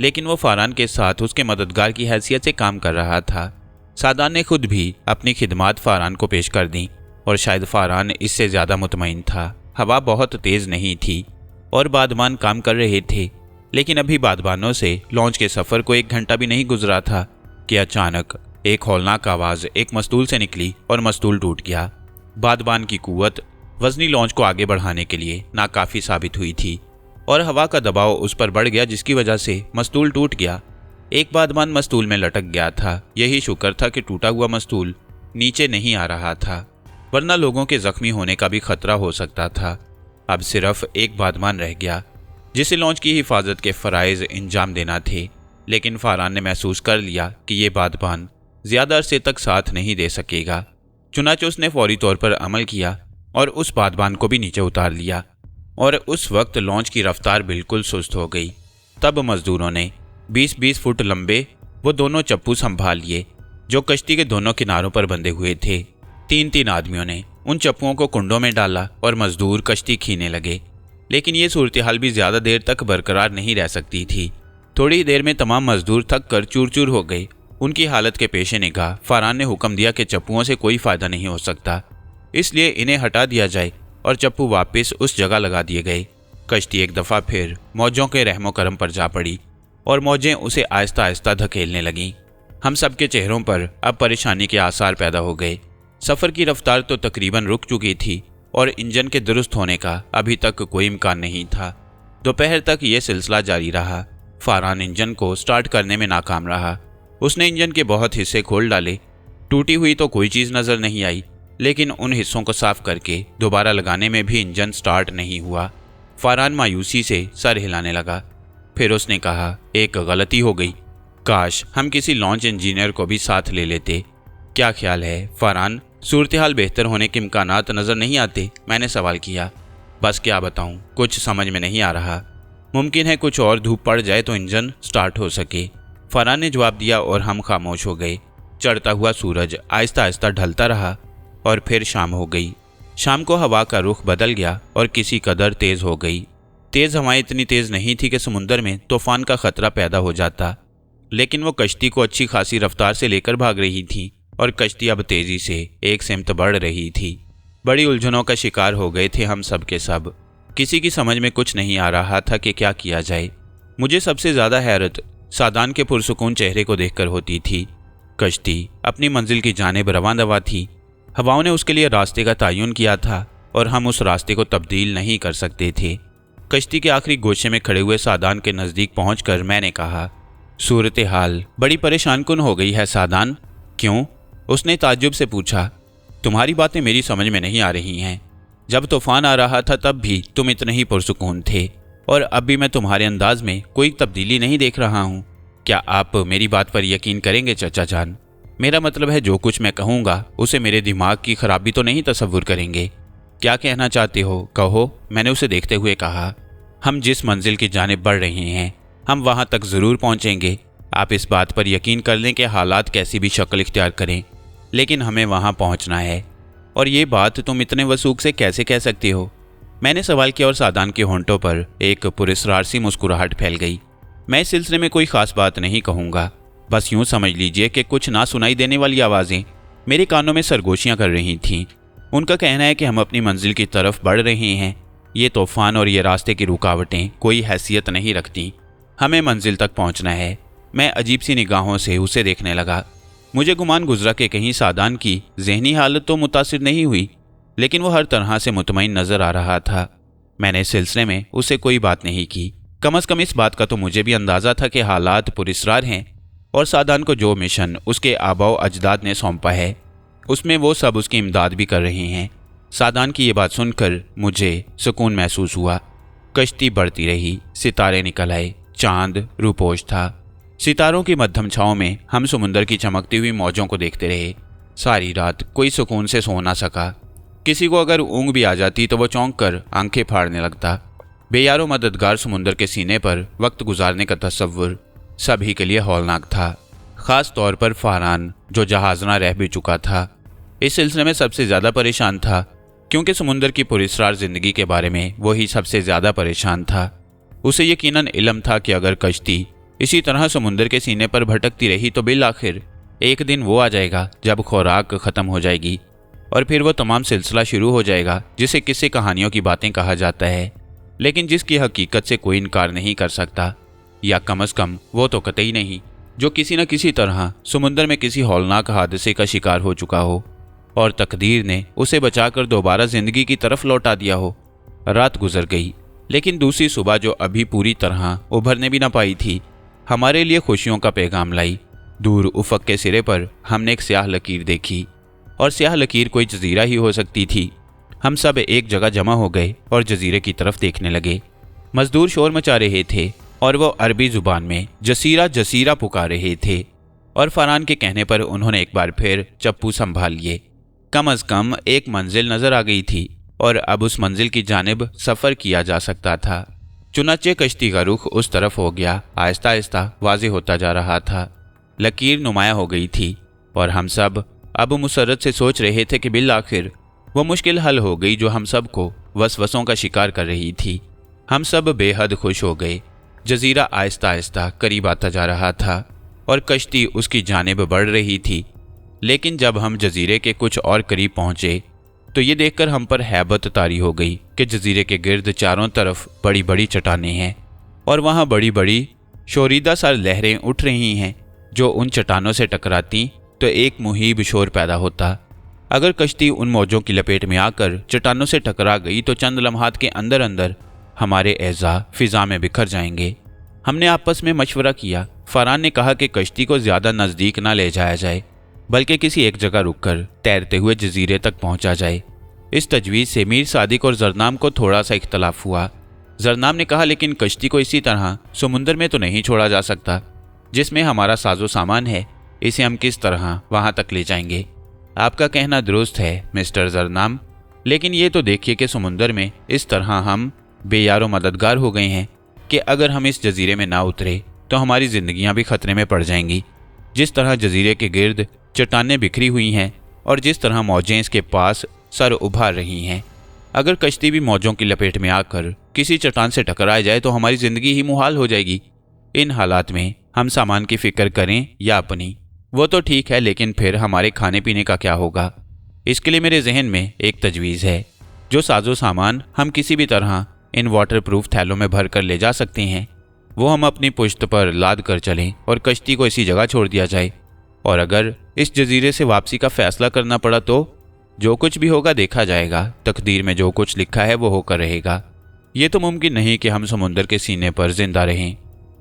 A: लेकिन वो फरहान के साथ उसके मददगार की हैसियत से काम कर रहा था। सादान ने खुद भी अपनी खिदमात फरहान को पेश कर दी और शायद फरहान इससे ज़्यादा मुतमईन था। हवा बहुत तेज़ नहीं थी और बादबान काम कर रहे थे, लेकिन अभी बादबानों से लॉन्च के सफ़र को 1 घंटा भी नहीं गुजरा था कि अचानक एक हौलनाक आवाज़ एक मस्तूल से निकली और मस्तूल टूट गया। बादबान की कुव्वत वजनी लॉन्च को आगे बढ़ाने के लिए नाकाफ़ी साबित हुई थी और हवा का दबाव उस पर बढ़ गया, जिसकी वजह से मस्तूल टूट गया। एक बादबान मस्तूल में लटक गया था। यही शुक्र था कि टूटा हुआ मस्तूल नीचे नहीं आ रहा था, वरना लोगों के जख्मी होने का भी खतरा हो सकता था। अब सिर्फ एक बादबान रह गया जिसे लॉन्च की हिफाजत के फ़राइज़ इंजाम देना थे। लेकिन फरहान ने महसूस कर लिया कि ये बादबान ज़्यादा अरसे तक साथ नहीं दे सकेगा। चुनांचे उसने फौरी तौर पर अमल किया और उस बादबान को भी नीचे उतार लिया, और उस वक्त लॉन्च की रफ्तार बिल्कुल सुस्त हो गई। तब मजदूरों ने 20-20 फुट लंबे वो दोनों चप्पू संभाल लिए जो कश्ती के दोनों किनारों पर बंधे हुए थे। 3-3 आदमियों ने उन चप्पुओं को कुंडों में डाला और मजदूर कश्ती खींचने लगे। लेकिन ये सूरत हाल भी ज़्यादा देर तक बरकरार नहीं रह सकती थी। थोड़ी देर में तमाम मजदूर थक कर चूर चूर हो गए। उनकी हालत के पेश निगाह फरहान ने हुक्म दिया कि चप्पुओं से कोई फ़ायदा नहीं हो सकता, इसलिए इन्हें हटा दिया जाए, और चप्पू वापस उस जगह लगा दिए गए। कश्ती एक दफ़ा फिर मौजों के रहमो करम पर जा पड़ी और मौजें उसे आहिस्ता आहिस्ता धकेलने लगीं। हम सब के चेहरों पर अब परेशानी के आसार पैदा हो गए। सफ़र की रफ्तार तो तकरीबन रुक चुकी थी और इंजन के दुरुस्त होने का अभी तक कोई इम्कान नहीं था। दोपहर तक ये सिलसिला जारी रहा। फरहान इंजन को स्टार्ट करने में नाकाम रहा। उसने इंजन के बहुत हिस्से खोल डाले। टूटी हुई तो कोई चीज़ नज़र नहीं आई, लेकिन उन हिस्सों को साफ करके दोबारा लगाने में भी इंजन स्टार्ट नहीं हुआ। फरहान मायूसी से सर हिलाने लगा। फिर उसने कहा, एक गलती हो गई, काश हम किसी लॉन्च इंजीनियर को भी साथ ले लेते। क्या ख्याल है फरहान, सूरत हाल बेहतर होने के इम्कानात नज़र नहीं आते? मैंने सवाल किया। बस क्या बताऊं, कुछ समझ में नहीं आ रहा। मुमकिन है कुछ और धूप पड़ जाए तो इंजन स्टार्ट हो सके, फरहान ने जवाब दिया, और हम खामोश हो गए। चढ़ता हुआ सूरज आहिस्ता आहिस्ता ढलता रहा और फिर शाम हो गई। शाम को हवा का रुख बदल गया और किसी कदर तेज़ हो गई। तेज़ हवाएं इतनी तेज़ नहीं थी कि समुंदर में तूफान का खतरा पैदा हो जाता, लेकिन वो कश्ती को अच्छी खासी रफ्तार से लेकर भाग रही थी और कश्ती अब तेज़ी से एक सिमत बढ़ रही थी। बड़ी उलझनों का शिकार हो गए थे हम सब के सब। किसी की समझ में कुछ नहीं आ रहा था कि क्या किया जाए। मुझे सबसे ज़्यादा हैरत सादान के पुरसुकून चेहरे को देखकर होती थी। कश्ती अपनी मंजिल की जानिब रवां दवा थी। हवाओं ने उसके लिए रास्ते का तयन किया था और हम उस रास्ते को तब्दील नहीं कर सकते थे। कश्ती के आखिरी गोशे में खड़े हुए सादान के नज़दीक पहुंचकर मैंने कहा, सूरत हाल बड़ी परेशान कुन हो गई है सादान। क्यों? उसने ताज्जुब से पूछा। तुम्हारी बातें मेरी समझ में नहीं आ रही हैं। जब तूफान आ रहा था तब भी तुम इतने ही पुरसुकून थे, और अब भी मैं तुम्हारे अंदाज में कोई तब्दीली नहीं देख रहा हूँ। क्या आप मेरी बात पर यकीन करेंगे चचा जान? मेरा मतलब है जो कुछ मैं कहूँगा उसे मेरे दिमाग की खराबी तो नहीं तसव्वुर करेंगे। क्या कहना चाहते हो कहो, मैंने उसे देखते हुए कहा। हम जिस मंजिल की जानिब बढ़ रहे हैं हम वहाँ तक ज़रूर पहुँचेंगे। आप इस बात पर यकीन कर लें कि हालात कैसी भी शक्ल इख्तियार करें, लेकिन हमें वहाँ पहुँचना है। और ये बात तुम इतने वसूख से कैसे कह सकते हो? मैंने सवाल किया और सादान के होंठों पर एक पुरस्कार सी मुस्कुराहट फैल गई। मैं इस सिलसिले में कोई ख़ास बात नहीं कहूँगा, बस यूँ समझ लीजिए कि कुछ ना सुनाई देने वाली आवाज़ें मेरे कानों में सरगोशियाँ कर रही थीं। उनका कहना है कि हम अपनी मंजिल की तरफ बढ़ रहे हैं। ये तूफ़ान और ये रास्ते की रुकावटें कोई हैसियत नहीं रखती। हमें मंजिल तक पहुँचना है। मैं अजीब सी निगाहों से उसे देखने लगा। मुझे गुमान गुजरा कि कहीं सादान की जहनी हालत तो मुतासिर नहीं हुई, लेकिन वो हर तरह से मुतमईन नज़र आ रहा था। मैंने इस सिलसिले में उससे कोई बात नहीं की। कम अज़ कम इस बात का तो मुझे भी अंदाज़ा था कि हालात पुरस्रार हैं और सादान को जो मिशन उसके आबाओ अजदाद ने सौंपा है उसमें वो सब उसकी इमदाद भी कर रहे हैं। सादान की ये बात सुनकर मुझे सुकून महसूस हुआ। कश्ती बढ़ती रही, सितारे निकल आए, चांद रूपोश था। सितारों की मध्यम छाँव में हम समुंदर की चमकती हुई मौजों को देखते रहे। सारी रात कोई सुकून से सो ना सका। किसी को अगर ऊँग भी आ जाती तो वो चौंक कर आंखें फाड़ने लगता। बेयारो मददगार समुंदर के सीने पर वक्त गुजारने का तसव्वुर सभी के लिए हौलनाक था, ख़ास तौर पर फरहान जो जहाज़ना रह भी चुका था। इस सिलसिले में सबसे ज़्यादा परेशान था, क्योंकि समुंदर की पुरस्रार ज़िंदगी के बारे में वही सबसे ज़्यादा परेशान था। उसे यकीनन इल्म था कि अगर कश्ती इसी तरह समुंदर के सीने पर भटकती रही तो बिल आखिर एक दिन वो आ जाएगा जब खुराक ख़त्म हो जाएगी और फिर वो तमाम सिलसिला शुरू हो जाएगा जिसे किस्से कहानियों की बातें कहा जाता है, लेकिन जिसकी हकीकत से कोई इनकार नहीं कर सकता, या कम अज़ कम वो तो कतई नहीं, जो किसी न किसी तरह समुंदर में किसी हौलनाक हादसे का शिकार हो चुका हो और तकदीर ने उसे बचाकर दोबारा ज़िंदगी की तरफ लौटा दिया हो। रात गुजर गई, लेकिन दूसरी सुबह जो अभी पूरी तरह उभरने भी न पाई थी हमारे लिए खुशियों का पैगाम लाई। दूर उफक के सिरे पर हमने एक स्याह लकीर देखी, और स्याह लकीर कोई जजीरा ही हो सकती थी। हम सब एक जगह जमा हो गए और जजीरे की तरफ देखने लगे। मजदूर शोर मचा रहे थे और वो अरबी जुबान में जसीरा जसीरा पुकार रहे थे। और फरहान के कहने पर उन्होंने एक बार फिर चप्पू संभाल लिए। कम अज कम एक मंजिल नजर आ गई थी और अब उस मंजिल की जानिब सफर किया जा सकता था। चुनाचे कश्ती का रुख उस तरफ हो गया, आहिस्ता आहिस्ता वाज़ेह होता जा रहा था। लकीर नुमाया हो गई थी और हम सब अब मुसर्रत से सोच रहे थे कि बिल आखिर वो मुश्किल हल हो गई जो हम सब को वसवसों का शिकार कर रही थी। हम सब बेहद खुश हो गए। जजीरा आहिस्ता आहिस्ता करीब आता जा रहा था और कश्ती उसकी जानिब बढ़ रही थी। लेकिन जब हम जजीरे के कुछ और करीब पहुंचे तो ये देखकर हम पर हैबत तारी हो गई कि जजीरे के गिर्द चारों तरफ बड़ी बड़ी चट्टानें हैं और वहाँ बड़ी बड़ी शोरीदा सा लहरें उठ रही हैं जो उन चट्टानों से टकराती तो एक मुहीब शोर पैदा होता। अगर कश्ती उन मौजों की लपेट में आकर चट्टानों से टकरा गई तो चंद लम्हात के अंदर अंदर हमारे एज़ा फिजा में बिखर जाएंगे। हमने आपस में मशवरा किया। फरहान ने कहा कि कश्ती को ज़्यादा नज़दीक ना ले जाया जाए बल्कि किसी एक जगह रुककर तैरते हुए जजीरे तक पहुंचा जाए। इस तजवीज़ से मीर सादिक और जरनाम को थोड़ा सा इख्तलाफ हुआ। जरनाम ने कहा लेकिन कश्ती को इसी तरह समुंदर में तो नहीं छोड़ा जा सकता जिसमें हमारा साजो सामान है, इसे हम किस तरह वहां तक ले जाएंगे। आपका कहना दुरुस्त है मिस्टर जरनाम, लेकिन ये तो देखिए कि समुंदर में इस तरह हम बेयारो मददगार हो गए हैं कि अगर हम इस जजीरे में ना उतरे तो हमारी जिंदगियां भी खतरे में पड़ जाएंगी। जिस तरह जजीरे के गिर्द चट्टानें बिखरी हुई हैं और जिस तरह मौजें इसके पास सर उभार रही हैं, अगर कश्ती भी मौजों की लपेट में आकर किसी चट्टान से टकरा जाए तो हमारी जिंदगी ही मुहाल हो जाएगी। इन हालात में हम सामान की फिक्र करें या अपनी, वो तो ठीक है, लेकिन फिर हमारे खाने पीने का क्या होगा। इसके लिए मेरे जहन में एक तजवीज़ है। जो साजो सामान हम किसी भी तरह इन वाटर प्रूफ थैलों में भर कर ले जा सकते हैं वो हम अपनी पुश्त पर लाद कर चलें और कश्ती को इसी जगह छोड़ दिया जाए। और अगर इस जजीरे से वापसी का फैसला करना पड़ा तो जो कुछ भी होगा देखा जाएगा। तकदीर में जो कुछ लिखा है वो होकर रहेगा। ये तो मुमकिन नहीं कि हम समुंदर के सीने पर जिंदा रहें।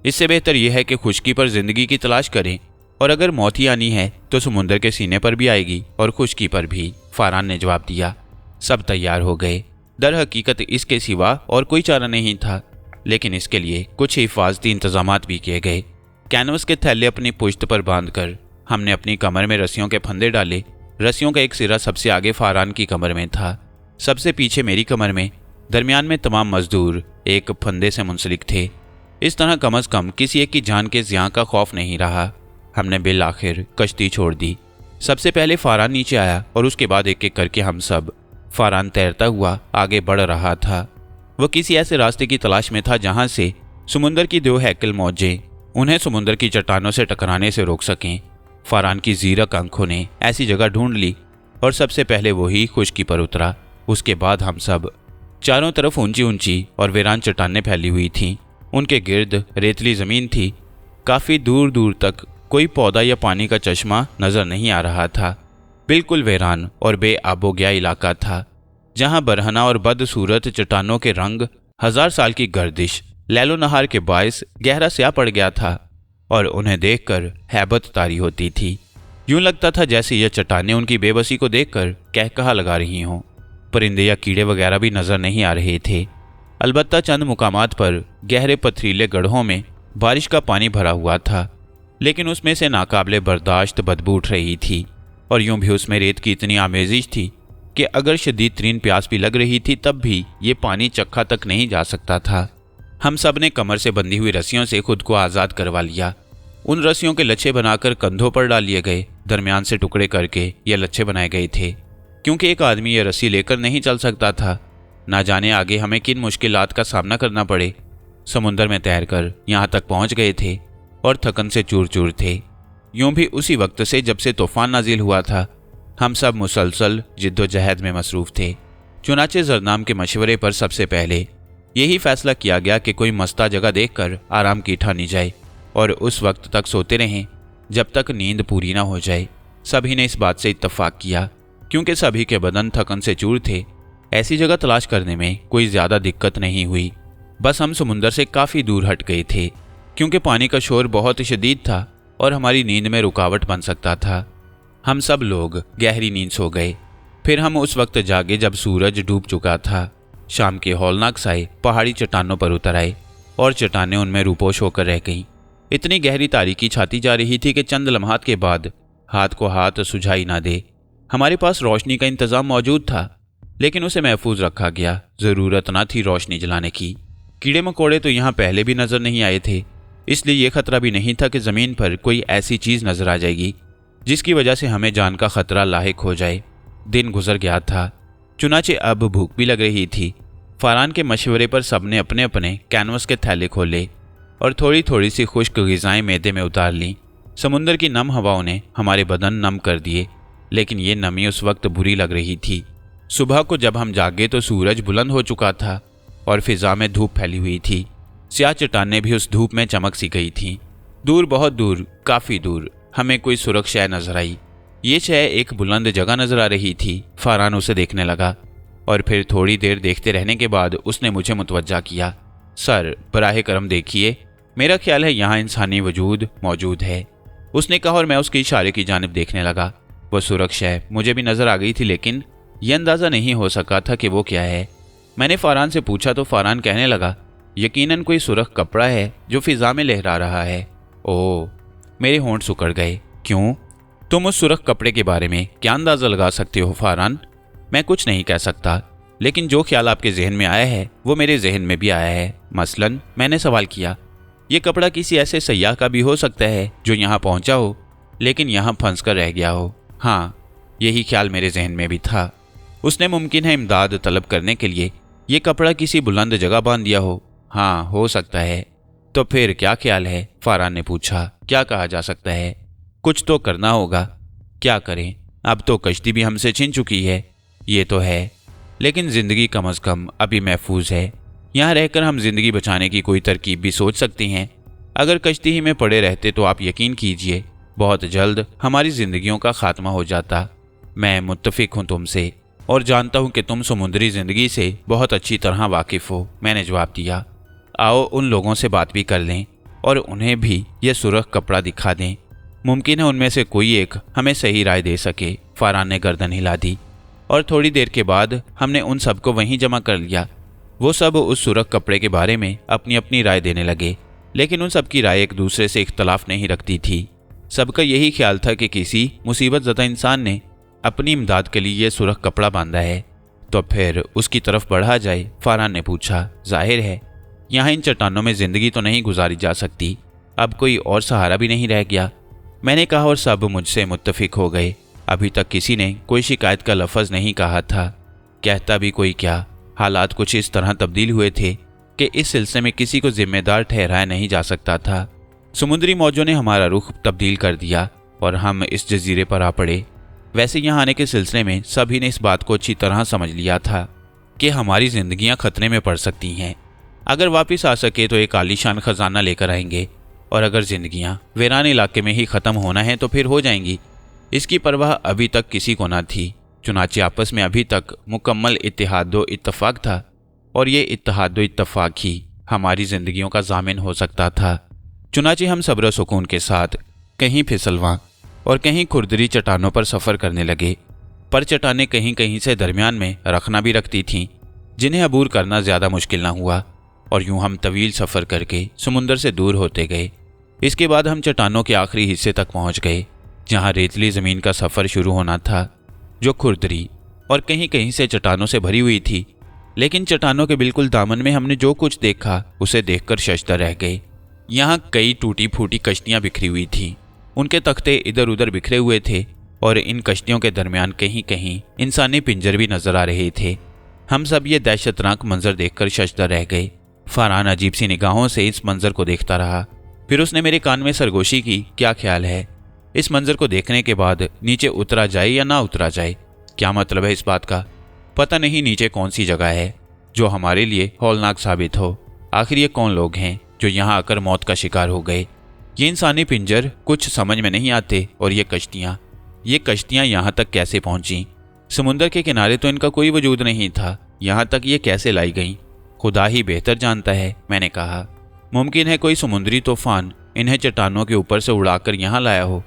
A: इससे बेहतर यह है कि खुश्की पर जिंदगी की तलाश करें और अगर मौत ही आनी है तो समुंदर के सीने पर भी आएगी और खुश्की पर भी। फरहान ने जवाब दिया। सब तैयार हो गए। दर हकीकत इसके सिवा और कोई चारा नहीं था, लेकिन इसके लिए कुछ हिफाजती इंतजामात भी किए गए। कैनवस के थैले अपनी पुश्त पर बांधकर हमने अपनी कमर में रस्सियों के फंदे डाले। रस्सियों का एक सिरा सबसे आगे फरहान की कमर में था, सबसे पीछे मेरी कमर में, दरमियान में तमाम मजदूर एक फंदे से मुंसलिक थे। इस तरह कम अज कम किसी एक की जान के ज़ियां का खौफ नहीं रहा। हमने बिल आखिर कश्ती छोड़ दी। सबसे पहले फरहान नीचे आया और उसके बाद एक एक करके हम सब। फरहान तैरता हुआ आगे बढ़ रहा था। वह किसी ऐसे रास्ते की तलाश में था जहां से समुंदर की दो हैकल मौजें उन्हें समुंदर की चट्टानों से टकराने से रोक सकें। फरहान की जीरक आंखों ने ऐसी जगह ढूंढ ली और सबसे पहले वही खुश्की पर उतरा। उसके बाद हम सब। चारों तरफ ऊंची ऊंची और वीरान चट्टानें फैली हुई थीं। उनके गिर्द रेतली ज़मीन थी। काफ़ी दूर दूर तक कोई पौधा या पानी का चश्मा नज़र नहीं आ रहा था। बिल्कुल वीरान और बेआबोगया इलाका था जहाँ बरहना और बदसूरत चट्टानों के रंग 1000 साल की गर्दिश लैलो नहार के बायस गहरा स्याह पड़ गया था और उन्हें देखकर हैबत तारी होती थी। यूं लगता था जैसे यह चट्टानें उनकी बेबसी को देखकर कहकहा लगा रही हों। परिंदे या कीड़े वगैरह भी नजर नहीं आ रहे थे। अलबत्ता चंद मुकामात पर गहरे पथरीले गड्ढों में बारिश का पानी भरा हुआ था, लेकिन उसमें से नाकाबिले बर्दाश्त बदबू उठ रही थी। और यूं भी उसमें रेत की इतनी आमेजिश थी कि अगर शदीद तरीन प्यास भी लग रही थी तब भी ये पानी चक्का तक नहीं जा सकता था। हम सब ने कमर से बंधी हुई रस्सियों से खुद को आज़ाद करवा लिया। उन रस्सियों के लच्छे बनाकर कंधों पर डाल लिए गए। दरमियान से टुकड़े करके ये लच्छे बनाए गए थे, क्योंकि एक आदमी ये रस्सी लेकर नहीं चल सकता था। ना जाने आगे हमें किन मुश्किलात का सामना करना पड़े। समुंदर में तैरकर यहाँ तक पहुँच गए थे और थकन से चूर चूर थे। यूं भी उसी वक्त से जब से तूफान नाजिल हुआ था हम सब मुसलसल जिद्दोजहद में मसरूफ़ थे। चुनाचे जरनाम के मशवरे पर सबसे पहले यही फैसला किया गया कि कोई मस्ता जगह देखकर आराम की ठानी जाए और उस वक्त तक सोते रहें जब तक नींद पूरी ना हो जाए। सभी ने इस बात से इत्तफाक किया, क्योंकि सभी के बदन थकन से चूर थे। ऐसी जगह तलाश करने में कोई ज़्यादा दिक्कत नहीं हुई। बस हम समुंदर से काफ़ी दूर हट गए थे, क्योंकि पानी का शोर बहुत शदीद था और हमारी नींद में रुकावट बन सकता था। हम सब लोग गहरी नींद सो गए। फिर हम उस वक्त जागे जब सूरज डूब चुका था। शाम के हौलनाक साए पहाड़ी चट्टानों पर उतर आए। और चट्टानें उनमें रूपोश होकर रह गईं। इतनी गहरी तारीकी छाती जा रही थी कि चंद लम्हात के बाद हाथ को हाथ सुझाई ना दे। हमारे पास रोशनी का इंतजाम मौजूद था, लेकिन उसे महफूज रखा गया। जरूरत ना थी रोशनी जलाने की। कीड़े मकोड़े तो यहाँ पहले भी नजर नहीं आए थे, इसलिए यह खतरा भी नहीं था कि जमीन पर कोई ऐसी चीज नजर आ जाएगी जिसकी वजह से हमें जान का खतरा लाहिक हो जाए। दिन गुजर गया था, चुनाचे अब भूख भी लग रही थी। फरहान के मशवरे पर सबने अपने अपने कैनवस के थैले खोले और थोड़ी थोड़ी सी खुश्क ग़िज़ाएं मैदे में उतार लीं। समुंदर की नम हवाओं ने हमारे बदन नम कर दिए, लेकिन ये नमी उस वक्त बुरी लग रही थी। सुबह को जब हम जागे तो सूरज बुलंद हो चुका था और फिजा में धूप फैली हुई थी। स्याह चट्टानें भी उस धूप में चमक सी गई थीं। दूर, बहुत दूर, काफ़ी दूर हमें कोई सुरख शय नजर आई। ये शय एक बुलंद जगह नजर आ रही थी। फरहान उसे देखने लगा और फिर थोड़ी देर देखते रहने के बाद उसने मुझे मुतवज्जा किया। सर, बराह करम देखिए, मेरा ख्याल है यहाँ इंसानी वजूद मौजूद है, उसने कहा और मैं उसके इशारे की जानिब देखने लगा। वो सुरख शय मुझे भी नजर आ गई थी, लेकिन यह अंदाज़ा नहीं हो सका था कि वो क्या है। मैंने फरहान से पूछा तो फरहान कहने लगा, यकीनन कोई सुरख कपड़ा है जो फिजा में लहरा रहा है। ओह, मेरे होंठ सुकड़ गए। क्यों? तुम उस सुरख कपड़े के बारे में क्या अंदाज़ा लगा सकते हो फरहान? मैं कुछ नहीं कह सकता, लेकिन जो ख्याल आपके जहन में आया है वो मेरे जहन में भी आया है। मसलन, मैंने सवाल किया, ये कपड़ा किसी ऐसे सयाह का भी हो सकता है जो यहाँ पहुँचा हो लेकिन यहाँ फंस कर रह गया हो? हाँ, यही ख्याल मेरे जहन में भी था। उसने मुमकिन है इमदाद तलब करने के लिए ये कपड़ा किसी बुलंद जगह बांध दिया हो। हाँ, हो सकता है। तो फिर क्या ख्याल है? फरहान ने पूछा। क्या कहा जा सकता है? कुछ तो करना होगा। क्या करें? अब तो कश्ती भी हमसे छिन चुकी है। ये तो है, लेकिन जिंदगी कम अज कम अभी महफूज है। यहाँ रहकर हम जिंदगी बचाने की कोई तरकीब भी सोच सकते हैं। अगर कश्ती ही में पड़े रहते तो आप यकीन कीजिए बहुत जल्द हमारी जिंदगियों का खात्मा हो जाता। मैं मुत्तफिक हूँ तुमसे और जानता हूँ कि तुम समुद्री जिंदगी से बहुत अच्छी तरह वाकिफ हो। मैंने जवाब दिया। आओ उन लोगों से बात भी कर लें और उन्हें भी यह सुरख कपड़ा दिखा दें। मुमकिन है उनमें से कोई एक हमें सही राय दे सके। फरहान ने गर्दन हिला दी और थोड़ी देर के बाद हमने उन सबको वहीं जमा कर लिया। वो सब उस सुरख कपड़े के बारे में अपनी अपनी राय देने लगे, लेकिन उन सबकी राय एक दूसरे से इख्तलाफ नहीं रखती थी। सबका यही ख्याल था कि किसी मुसीबत ज़दा इंसान ने अपनी इमदाद के लिए यह सुरख कपड़ा बांधा है, तो फिर उसकी तरफ बढ़ा जाए। फरहान ने पूछा। जाहिर है यहाँ इन चट्टानों में ज़िंदगी तो नहीं गुजारी जा सकती, अब कोई और सहारा भी नहीं रह गया। मैंने कहा और सब मुझसे मुत्तफिक हो गए। अभी तक किसी ने कोई शिकायत का लफ्ज़ नहीं कहा था। कहता भी कोई क्या, हालात कुछ इस तरह तब्दील हुए थे कि इस सिलसिले में किसी को जिम्मेदार ठहराया नहीं जा सकता था। समुद्री मौजों ने हमारा रुख तब्दील कर दिया और हम इस जजीरे पर आ पड़े। वैसे यहाँ आने के सिलसिले में सभी ने इस बात को अच्छी तरह समझ लिया था कि हमारी जिंदगियाँ खतरे में पड़ सकती हैं। अगर वापस आ सके तो एक आलीशान खजाना लेकर आएंगे, और अगर जिंदगियाँ वीरान इलाके में ही ख़त्म होना है तो फिर हो जाएंगी। इसकी परवाह अभी तक किसी को न थी। चुनाचे आपस में अभी तक मुकम्मल इत्तेहादो इत्तफाक था, और ये इत्तेहादो इत्तफाक ही हमारी ज़िंदगियों का ज़ामिन हो सकता था। चुनाचे हम सब्र सुकून के साथ कहीं फिसलवां और कहीं खुरदरी चट्टानों पर सफ़र करने लगे, पर चट्टानें कहीं कहीं से दरमियान में रखना भी रखती थीं, जिन्हें अबूर करना ज़्यादा मुश्किल ना हुआ, और यूं हम तवील सफ़र करके समुंदर से दूर होते गए। इसके बाद हम चट्टानों के आखिरी हिस्से तक पहुंच गए, जहां रेतली ज़मीन का सफ़र शुरू होना था, जो खुरदरी और कहीं कहीं से चट्टानों से भरी हुई थी। लेकिन चट्टानों के बिल्कुल दामन में हमने जो कुछ देखा उसे देखकर शशदा रह गए। यहाँ कई टूटी फूटी कश्तियाँ बिखरी हुई थीं, उनके तख्ते इधर उधर बिखरे हुए थे, और इन कश्तियों के दरमियान कहीं कहीं इंसानी पिंजर भी नजर आ रहे थे। हम सब ये दहशतनाक मंजर देखकर शशदा रह गए। फरहान अजीब सी निगाहों से इस मंजर को देखता रहा। फिर उसने मेरे कान में सरगोशी की, क्या ख्याल है? इस मंजर को देखने के बाद नीचे उतरा जाए या ना उतरा जाए? क्या मतलब है इस बात का? पता नहीं नीचे कौन सी जगह है जो हमारे लिए हौलनाक साबित हो। आखिर ये कौन लोग हैं जो यहाँ आकर मौत का शिकार हो गए? ये इंसानी पिंजर कुछ समझ में नहीं आते, और ये कश्तियाँ यहाँ तक कैसे पहुँची? समुंदर के किनारे तो इनका कोई वजूद नहीं था, यहाँ तक ये कैसे लाई गईं? खुदा ही बेहतर जानता है। मैंने कहा, मुमकिन है कोई समुद्री तूफान इन्हें चट्टानों के ऊपर से उड़ाकर यहाँ लाया हो।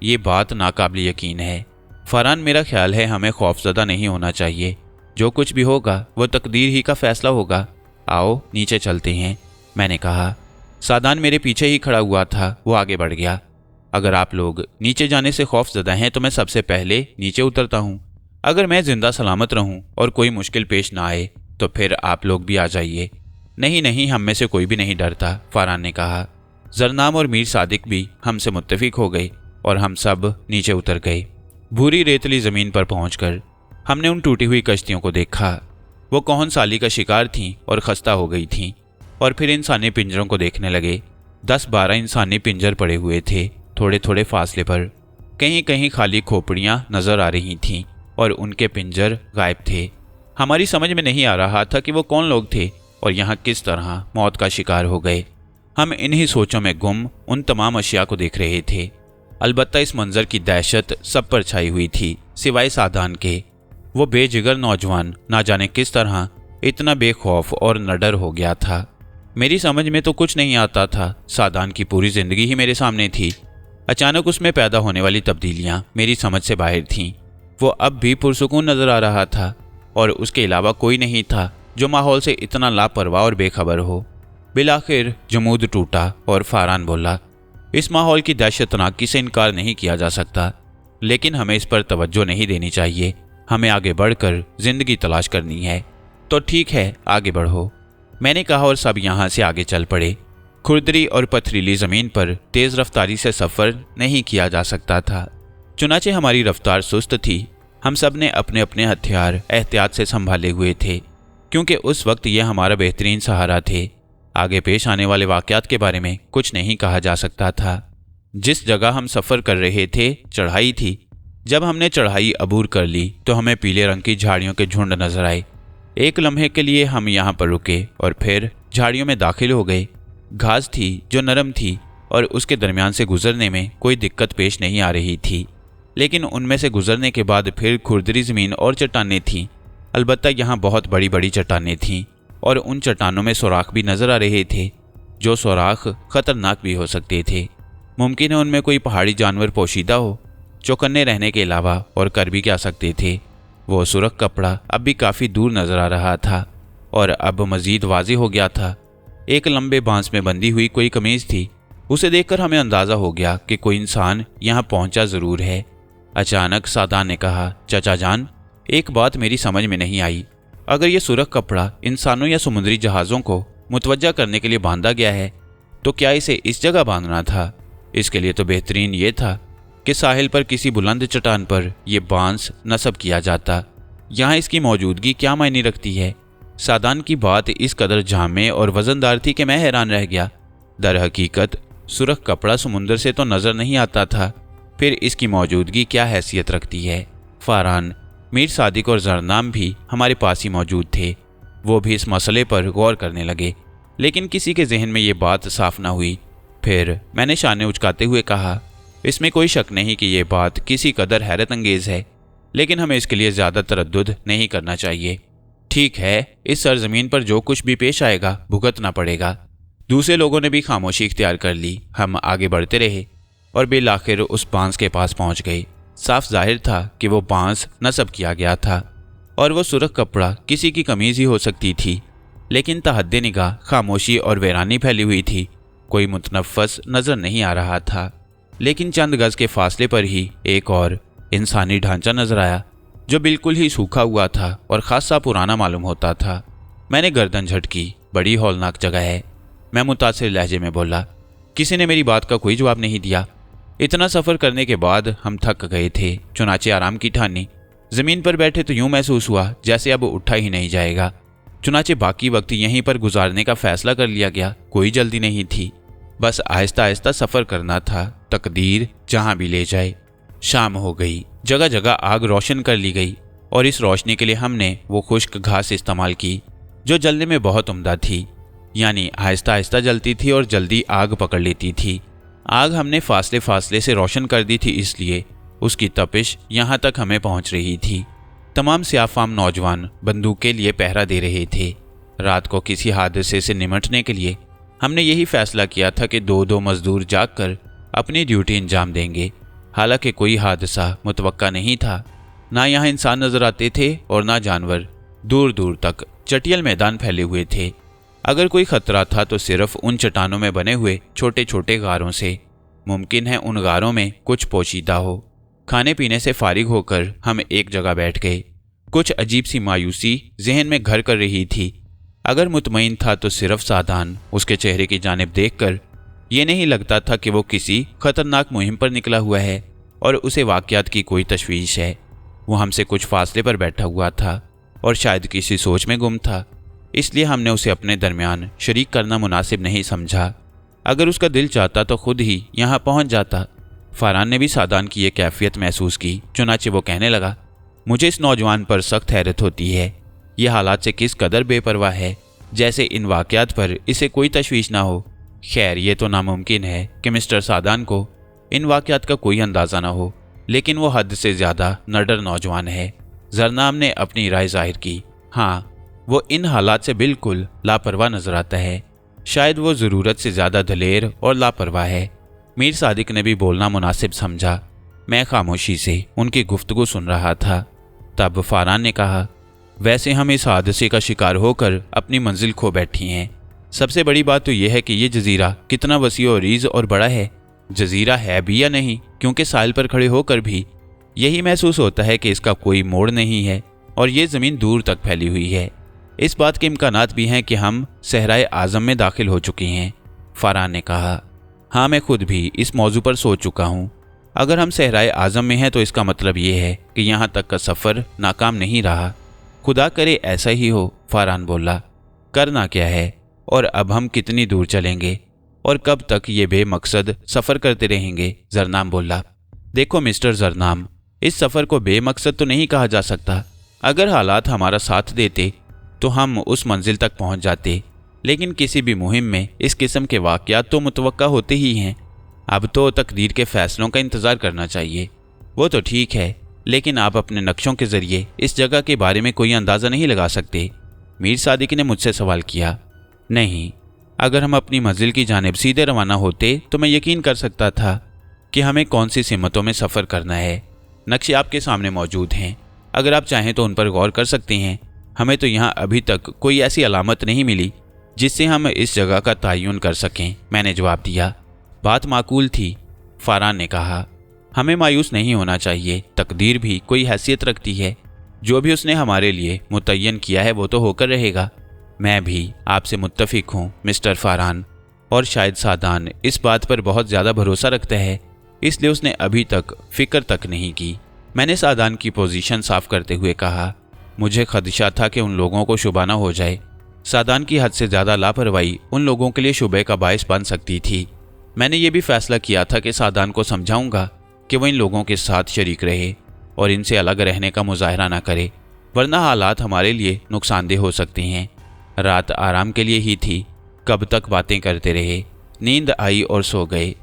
A: ये बात नाकाबिल यकीन है। फरहान, मेरा ख्याल है हमें खौफजदा नहीं होना चाहिए। जो कुछ भी होगा वो तकदीर ही का फैसला होगा। आओ नीचे चलते हैं। मैंने कहा। सादान मेरे पीछे ही खड़ा हुआ था, वो आगे बढ़ गया। अगर आप लोग नीचे जाने से खौफजदा हैं तो मैं सबसे पहले नीचे उतरता हूँ। अगर मैं जिंदा सलामत रहूँ और कोई मुश्किल पेश ना आए तो फिर आप लोग भी आ जाइए। नहीं नहीं, हम में से कोई भी नहीं डरता, फरहान ने कहा। जरनाम और मीर सादिक भी हमसे मुत्तफिक हो गए और हम सब नीचे उतर गए। भूरी रेतली ज़मीन पर पहुंचकर हमने उन टूटी हुई कश्तियों को देखा। वो कौन साली का शिकार थीं और खस्ता हो गई थीं। और फिर इंसानी पिंजरों को देखने लगे। 10-12 इंसानी पिंजर पड़े हुए थे, थोड़े थोड़े फासले पर। कहीं कहीं खाली खोपड़ियां नजर आ रही थीं और उनके पिंजर गायब थे। हमारी समझ में नहीं आ रहा था कि वो कौन लोग थे और यहाँ किस तरह मौत का शिकार हो गए। हम इन्हीं सोचों में गुम उन तमाम अशिया को देख रहे थे। अलबत्ता इस मंजर की दहशत सब पर छाई हुई थी, सिवाय सादान के। वो बेजिगर नौजवान ना जाने किस तरह इतना बेखौफ और नडर हो गया था। मेरी समझ में तो कुछ नहीं आता था। सादान की पूरी जिंदगी ही मेरे सामने थी। अचानक उसमें पैदा होने वाली तब्दीलियां मेरी समझ से बाहर थीं। वो अब भी पुरसुकून नजर आ रहा था और उसके अलावा कोई नहीं था जो माहौल से इतना लापरवाह और बेखबर हो। बिलाखिर जमूद टूटा और फरहान बोला, इस माहौल की दहशतनाकी से इनकार नहीं किया जा सकता, लेकिन हमें इस पर तवज्जो नहीं देनी चाहिए। हमें आगे बढ़कर जिंदगी तलाश करनी है। तो ठीक है, आगे बढ़ो, मैंने कहा और सब यहाँ से आगे चल पड़े। खुरदरी और पथरीली ज़मीन पर तेज़ रफ्तारी से सफ़र नहीं किया जा सकता था, चुनाचे हमारी रफ्तार सुस्त थी। हम सब ने अपने अपने हथियार एहतियात से संभाले हुए थे, क्योंकि उस वक्त ये हमारा बेहतरीन सहारा थे। आगे पेश आने वाले वाक़यात के बारे में कुछ नहीं कहा जा सकता था। जिस जगह हम सफ़र कर रहे थे चढ़ाई थी। जब हमने चढ़ाई अबूर कर ली तो हमें पीले रंग की झाड़ियों के झुंड नजर आए। एक लम्हे के लिए हम यहाँ पर रुके और फिर झाड़ियों में दाखिल हो गए। घास थी जो नरम थी और उसके दरमियान से गुजरने में कोई दिक्कत पेश नहीं आ रही थी, लेकिन उनमें से गुजरने के बाद फिर खुरदरी ज़मीन और चट्टानें थीं। अलबत्ता यहाँ बहुत बड़ी बड़ी चट्टानें थीं और उन चट्टानों में सुराख भी नजर आ रहे थे, जो सुराख खतरनाक भी हो सकते थे। मुमकिन है उनमें कोई पहाड़ी जानवर पोशीदा हो। चौकन्ने रहने के अलावा और कर भी क्या सकते थे। वो सुरख कपड़ा अब भी काफ़ी दूर नजर आ रहा था और अब मज़ीद वाज़ेह हो गया था। एक लंबे बांस में बंधी हुई कोई कमीज थी। उसे देखकर हमें अंदाज़ा हो गया कि कोई इंसान यहाँ पहुँचा ज़रूर है। अचानक सादान ने कहा, चाचा जान, एक बात मेरी समझ में नहीं आई। अगर ये सुरख कपड़ा इंसानों या समुद्री जहाज़ों को मुतवज्जा करने के लिए बांधा गया है तो क्या इसे इस जगह बांधना था? इसके लिए तो बेहतरीन ये था कि साहिल पर किसी बुलंद चट्टान पर यह बांस नस्ब किया जाता। यहाँ इसकी मौजूदगी क्या मायने रखती है? सादान की बात इस कदर जामे और वजनदार थी कि मैं हैरान रह गया। दर हकीकत सुरख कपड़ा समुंदर से तो नजर नहीं आता था, फिर इसकी मौजूदगी क्या हैसियत रखती है? फरहान, मीर सादिक और जरनाम भी हमारे पास ही मौजूद थे। वो भी इस मसले पर गौर करने लगे, लेकिन किसी के जहन में ये बात साफ ना हुई। फिर मैंने शाने उचकाते हुए कहा, इसमें कोई शक नहीं कि ये बात किसी कदर हैरत अंगेज़ है, लेकिन हमें इसके लिए ज़्यादा तरद्दुद नहीं करना चाहिए। ठीक है, इस सरजमीन पर जो कुछ भी पेश आएगा भुगतना पड़ेगा। दूसरे लोगों ने भी खामोशी इख्तियार कर ली। हम आगे बढ़ते रहे और बिलाखिर उस बांस के पास पहुंच गए। साफ जाहिर था कि वो बांस नस्ब किया गया था और वो सुरख कपड़ा किसी की कमीज ही हो सकती थी, लेकिन तहद्दे निगाह खामोशी और वीरानी फैली हुई थी। कोई मुतनफ़्फ़स नज़र नहीं आ रहा था, लेकिन चंद गज के फासले पर ही एक और इंसानी ढांचा नजर आया, जो बिल्कुल ही सूखा हुआ था और खासा पुराना मालूम होता था। मैंने गर्दन झटकी। बड़ी हौलनाक जगह है, मैं मुतासिर लहजे में बोला। किसी ने मेरी बात का कोई जवाब नहीं दिया। इतना सफ़र करने के बाद हम थक गए थे, चुनाचे आराम की ठानी। ज़मीन पर बैठे तो यूं महसूस हुआ जैसे अब उठा ही नहीं जाएगा। चुनाचे बाकी वक्त यहीं पर गुजारने का फैसला कर लिया गया। कोई जल्दी नहीं थी, बस आहिस्ता आहिस्ता सफ़र करना था, तकदीर जहाँ भी ले जाए। शाम हो गई, जगह जगह आग रोशन कर ली गई और इस रोशनी के लिए हमने वो खुश्क घास इस्तेमाल की जो जलने में बहुत उम्दा थी, यानी आहिस्ता आहिस्ता जलती थी और जल्दी आग पकड़ लेती थी। आग हमने फासले फासले से रोशन कर दी थी, इसलिए उसकी तपिश यहाँ तक हमें पहुँच रही थी। तमाम सियाफाम नौजवान बंदूक लिए पहरा दे रहे थे। रात को किसी हादसे से निमटने के लिए हमने यही फैसला किया था कि दो दो मजदूर जागकर अपनी ड्यूटी अंजाम देंगे। हालांकि कोई हादसा मुतवक्का नहीं था। ना यहाँ इंसान नजर आते थे और ना जानवर। दूर दूर तक चटियल मैदान फैले हुए थे। अगर कोई खतरा था तो सिर्फ उन चट्टानों में बने हुए छोटे छोटे गारों से। मुमकिन है उन गारों में कुछ पोशीदा हो। खाने पीने से फारिग होकर हम एक जगह बैठ गए। कुछ अजीब सी मायूसी जहन में घर कर रही थी। अगर मुतमईन था तो सिर्फ सादान। उसके चेहरे की जानिब देखकर ये नहीं लगता था कि वो किसी खतरनाक मुहिम पर निकला हुआ है और उसे वाक़यात की कोई तशवीश है। वो हमसे कुछ फासले पर बैठा हुआ था और शायद किसी सोच में गुम था, इसलिए हमने उसे अपने दरमियान शरीक करना मुनासिब नहीं समझा। अगर उसका दिल चाहता तो खुद ही यहाँ पहुँच जाता। फरहान ने भी सादान की ये कैफियत महसूस की, चुनाचे वो कहने लगा, मुझे इस नौजवान पर सख्त हैरत होती है। ये हालात से किस कदर बेपरवाह है, जैसे इन वाक़यात पर इसे कोई तशवीश ना हो। खैर, ये तो नामुमकिन है कि मिस्टर सादान को इन वाक़यात का कोई अंदाज़ा ना हो, लेकिन वो हद से ज़्यादा नडर नौजवान है। जरनाम ने अपनी राय जाहिर की। हाँ, वो इन हालात से बिल्कुल लापरवाह नजर आता है। शायद वो ज़रूरत से ज़्यादा दलेर और लापरवाह है। मीर सादिक ने भी बोलना मुनासिब समझा। मैं खामोशी से उनकी गुफ्तगू सुन रहा था। तब फरहान ने कहा, वैसे हम इस हादसे का शिकार होकर अपनी मंजिल खो बैठी हैं। सबसे बड़ी बात तो यह है कि यह जजीरा कितना वसी और रीज़ और बड़ा है। जजीरा है भी या नहीं, क्योंकि साहिल पर खड़े होकर भी यही महसूस होता है कि इसका कोई मोड़ नहीं है और ये ज़मीन दूर तक फैली हुई है। इस बात के इम्कानात भी हैं कि हम सहराए आज़म में दाखिल हो चुके हैं। फरहान ने कहा, हाँ, मैं खुद भी इस मौजू पर सोच चुका हूँ। अगर हम सहराए आज़म में हैं तो इसका मतलब ये है कि यहाँ तक का सफ़र नाकाम नहीं रहा। खुदा करे ऐसा ही हो। फरहान बोला, करना क्या है और अब हम कितनी दूर चलेंगे और कब तक ये बेमकसद सफ़र करते रहेंगे। जरनाम बोला, देखो मिस्टर जरनाम, इस सफ़र को बेमकसद तो नहीं कहा जा सकता। अगर हालात हमारा साथ देते तो हम उस मंजिल तक पहुंच जाते, लेकिन किसी भी मुहिम में इस किस्म के वाक़यात तो मुतवक्का होते ही हैं। अब तो तकदीर के फ़ैसलों का इंतज़ार करना चाहिए। वो तो ठीक है, लेकिन आप अपने नक्शों के ज़रिए इस जगह के बारे में कोई अंदाज़ा नहीं लगा सकते। मीर सादिक ने मुझसे सवाल किया। नहीं, अगर हम अपनी मंजिल की जानिब सीधे रवाना होते तो मैं यकीन कर सकता था कि हमें कौन सी सिमतों में सफ़र करना है। नक्शे आपके सामने मौजूद हैं, अगर आप चाहें तो उन पर गौर कर सकते हैं। हमें तो यहाँ अभी तक कोई ऐसी अलामत नहीं मिली जिससे हम इस जगह का तयन कर सकें। मैंने जवाब दिया। बात माकूल थी। फरहान ने कहा, हमें मायूस नहीं होना चाहिए। तकदीर भी कोई हैसियत रखती है। जो भी उसने हमारे लिए मुतय्यन किया है वो तो होकर रहेगा। मैं भी आपसे मुत्तफिक हूँ मिस्टर फरहान, और शायद सादान इस बात पर बहुत ज़्यादा भरोसा रखता है, इसलिए उसने अभी तक फ़िक्र तक नहीं की। मैंने सादान की पोजीशन साफ करते हुए कहा, मुझे खदशा था कि उन लोगों को शुबा ना हो जाए। सादान की हद से ज़्यादा लापरवाही उन लोगों के लिए शुबे का बायस बन सकती थी। मैंने ये भी फैसला किया था कि सादान को समझाऊंगा कि वह इन लोगों के साथ शरीक रहे और इनसे अलग रहने का मुजाहरा ना करे, वरना हालात हमारे लिए नुकसानदेह हो सकते हैं। रात आराम के लिए ही थी। कब तक बातें करते रहे। नींद आई और सो गए।